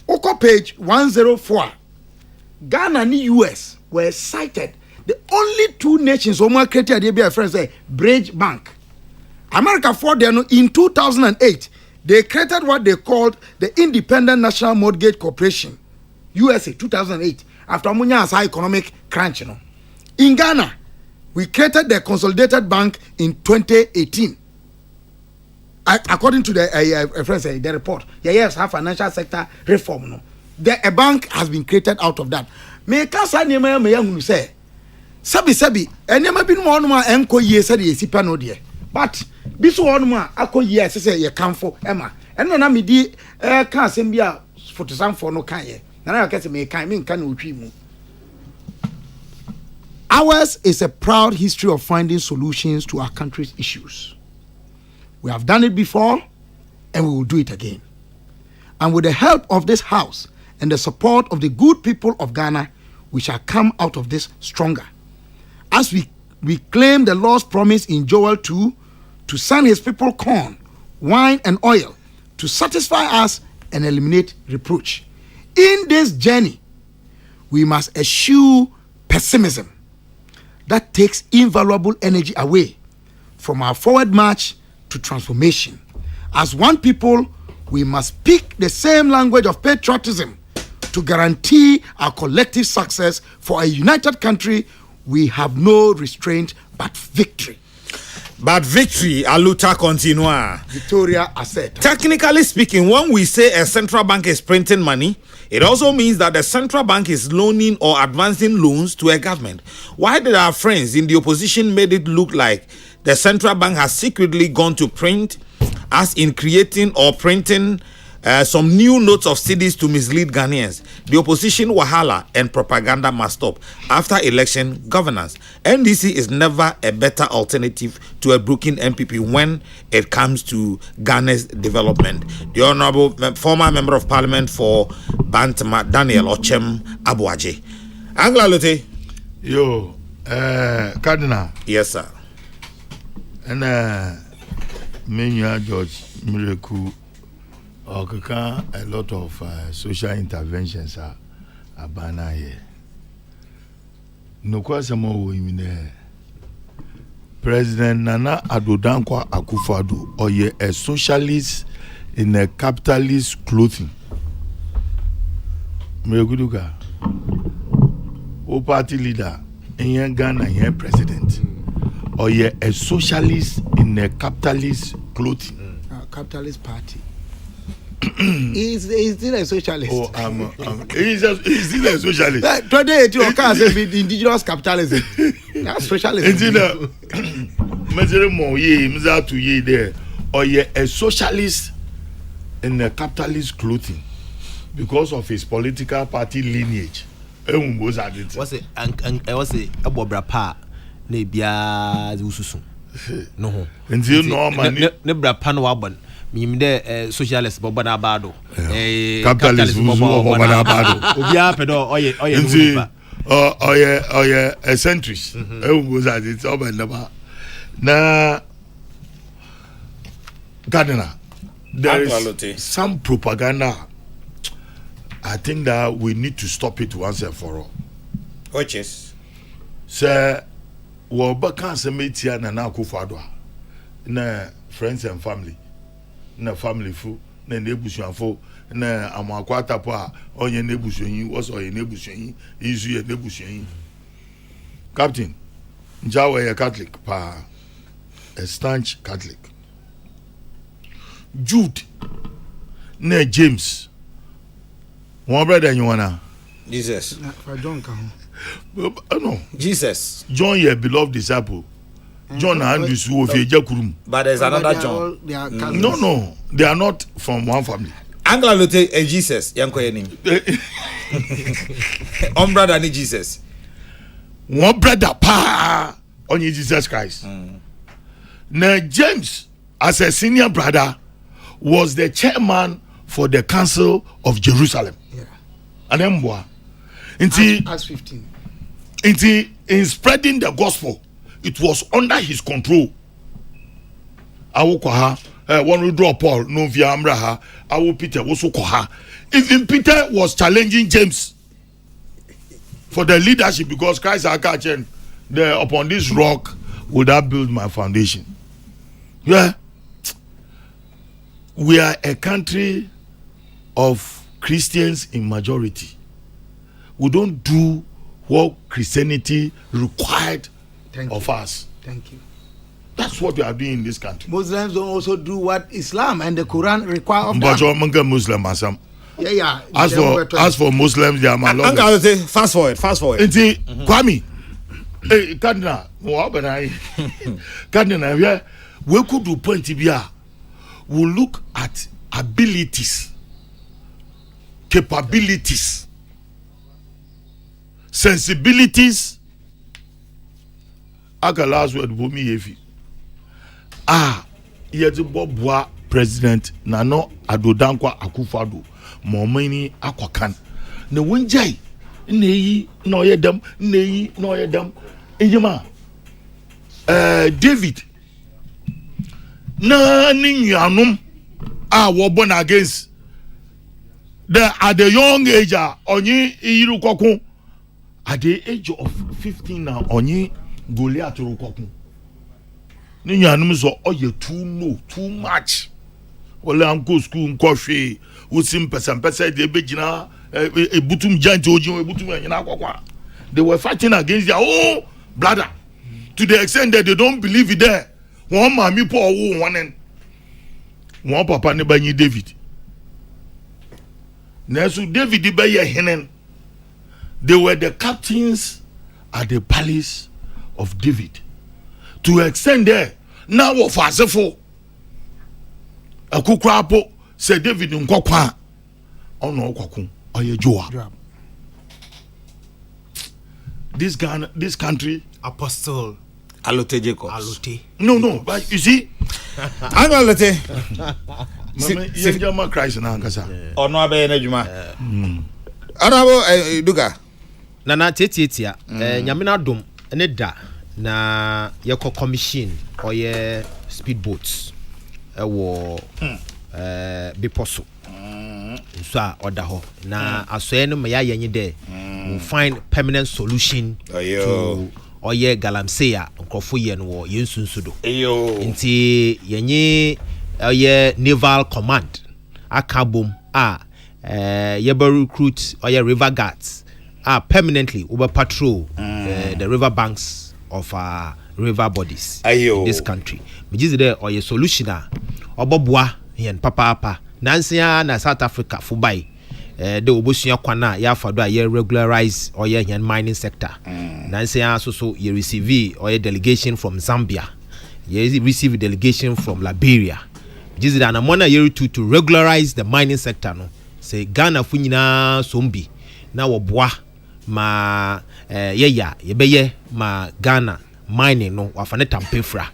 Oko page 104, Ghana and the US were cited the only two nations who were created a friends say Bridge Bank. America for them in 2008 they created what they called the Independent National Mortgage Corporation, USA 2008 after Munya's high economic crunch. In Ghana, we created the Consolidated Bank in 2018. According to the report, yes, have financial sector reform. No, a bank has been created out of that. Me kasa ni me yang say, sabi, enema bi no ma enko ye said ye sipa no de. But biso one ma akoyi say ye kanfo ema. Eno na me di ka asem bi a fotosanfo no kan ye. Na na kase me kan me nka na otwi mu. Ours is a proud history of finding solutions to our country's issues. We have done it before and we will do it again. And with the help of this house and the support of the good people of Ghana, we shall come out of this stronger. As we claim the Lord's promise in Joel 2 to send his people corn, wine, and oil to satisfy us and eliminate reproach. In this journey, we must eschew pessimism that takes invaluable energy away from our forward march to transformation. As one people, we must speak the same language of patriotism to guarantee our collective success. For a united country, we have no restraint but victory. But victory, a luta continua. Victoria asset. Technically speaking, when we say a central bank is printing money, it also means that the central bank is loaning or advancing loans to a government. Why did our friends in the opposition made it look like the central bank has secretly gone to print, as in creating or printing some new notes of cedis to mislead Ghanaians? The opposition wahala and propaganda must stop. After election governance, NDC is never a better alternative to a broken MPP when it comes to Ghana's development. The Honorable former Member of Parliament for Bantama, Daniel Ochem Abuaje. Angla Lote. Yo, Cardinal. Yes, sir. And Menya George Miracle. Okaka, a lot of social interventions are bana here. No question more in President Nana Addo Dankwa Akufo-Addo or ye a socialist in a capitalist clothing. Meguduka. O party leader in Ghana here president. Or ye a socialist in a capitalist clothing. Capitalist party. He's still a socialist. Oh, he's still a socialist. Today, you can't say indigenous capitalism. That's socialism. There, or you're a socialist in a capitalist clothing because of his political party lineage. What's it? I was a Bobra Pa, Nebia Zususu. No, and you know, man, Nebra Panwaban. Mimde socialist Bobana Bado, capitalist Bobana Bado. Obia pedo oye a centrist. Was at it over na Cardinal. there is some propaganda. I think that we need to stop it once and for all. Which is? Sir, Wabaka Semetia Nana Kufadwa. Na friends and family. Na family fu. Na nebushon fo. Na amakwata pa. Onye nebushon. What's all your nebushon? Isu your nebushon. Captain, Njawa a Catholic pa. A staunch Catholic. Jude. Na James. One brother you wanna? Jesus. No. Jesus. John, your beloved disciple. John and Andrew who of Jakurum. But there's another John. No, they are not from one family. Angela Lotte and Jesus. Yanko name. Brother ni Jesus. One brother pa on Jesus Christ. Now James, as a senior brother, was the chairman for the Council of Jerusalem. Yeah. And then what? Acts 15. In spreading the gospel, it was under his control. Awukoha, one will draw Paul, no via Amraha, Awu Peter, also Koha. Even Peter was challenging James for the leadership because Christ are catching there upon this rock would I build my foundation. Yeah. We are a country of Christians in majority. We don't do what Christianity required of us. Thank you. That's what we are doing in this country. Muslims don't also do what Islam and the Quran require of But them. you're Muslim, Asam. Yeah. As for Muslims, they are my lovers. Uncle, say fast forward. Inti Kwame, hey Cardinal, Cardinal, yeah, we could do point here. We look at abilities, capabilities, sensibilities. Aka last word for me if yet Bob President Nano Adodankwa Akufo-Addo momani akwakan na wonjai neyi na oyedam neyi na oyedam ejima David na ni nuanom wo born against at the young age onyi iyiru kokun at the age of 15 na onyi Goliath ru kokun ni nuanom so oye too much wala anko school nko hwe wosim pesa de begina ebutum giant ojin ebutum anyina akokwa. They were fighting against their own brother to the extent that they don't believe it there. One mami Paul one papa ne banyi David. Nesu David be ye henen. They were the captains at the palace of David. To extend there now of asefo akukrapo say David nkokwa ono okokun oye Joa. This country Apostle Alote Jacobs. Alote. no but you see Angela Lotte. mama yenjama Christ na angasa Ono abe na djuma. Arabo Duga. Nana tietia nyamina dom ne da na yeko commission oye speedboats ewo biposo so a order ho na asoye no ya yenye de we find permanent solution to oye galamsey nkofo ye no wo yensunsudo nti yenye oye naval command akabom yeba recruit oye river guards permanently over patrol the river banks of river bodies in this country. Which is there or a solution oboboa yen papa nansia na South Africa fubai the obosuya kwana ya fado ye regularize or yen mining sector. Nansia so ye receive or a delegation from Zambia. Ye receive a delegation from Liberia. Which is that amona year to regularize the mining sector no. Say Ghana funyina sombi na woboa ma yebeye ma Ghana mining no wafane tampefra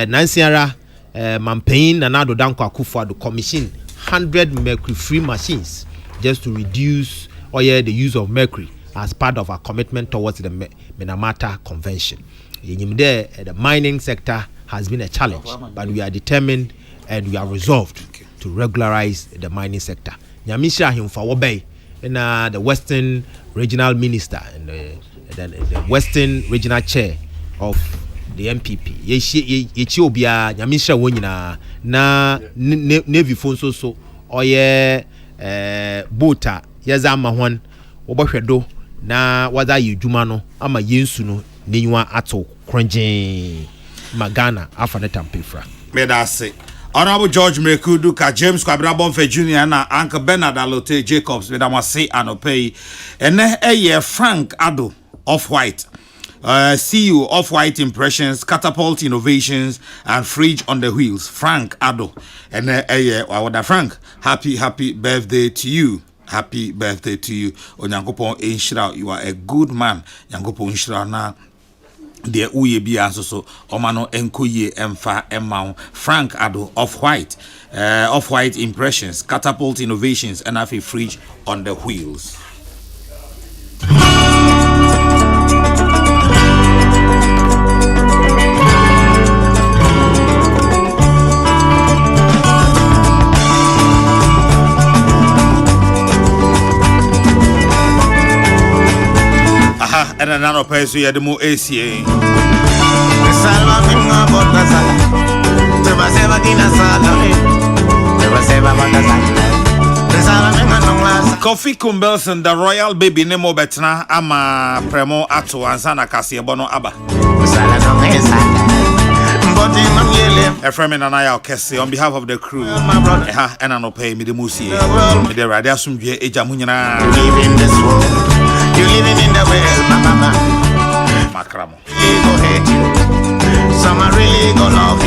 nansiara campaign na Adodankwa Akufo-Addo commission 100 mercury free machines just to reduce the use of mercury as part of our commitment towards the Minamata Convention. The mining sector has been a challenge, but we are determined and we are resolved to regularize the mining sector. Nyamisha himfa wobei na the Western Regional Minister and the Western Regional Chair of the MPP. Yechi obia Nyamisha wonyina na Navy phone so oye bota yeza ma hwan wobahwedo na wada yedwuma no ama yensu no nenwa ato kronjen magana afa ne tampefra. Me da say Honorable George Mekuduka, James Kwabrabonfe Jr. and Uncle Bernard Alote Jacobs, with our say and pay. And a year Frank Ado of White, CEO of White Impressions, Catapult Innovations, and Fridge on the Wheels. Frank Ado. And a year, Frank, happy birthday to you. Happy birthday to you. Onyankopon Inshira, you are a good man. Nyankopon Inshira na. The uye bia so omano enkoye emfa emma Frank Ado of White Impressions, Catapult Innovations, and have a Fridge on the Wheels. And another person you the more ACA. Coffee Kumbelson, the royal baby Nemo Betna, Ama Premo Ato, and Sana Cassia Bono Abba. Efremin and I are Kessie on behalf of the crew. And I no pay me the Musi. The Radiasum Ejamunina. Live in this world. You living in the world, mama. Macramo. Really go hate you. Some are really gonna love you.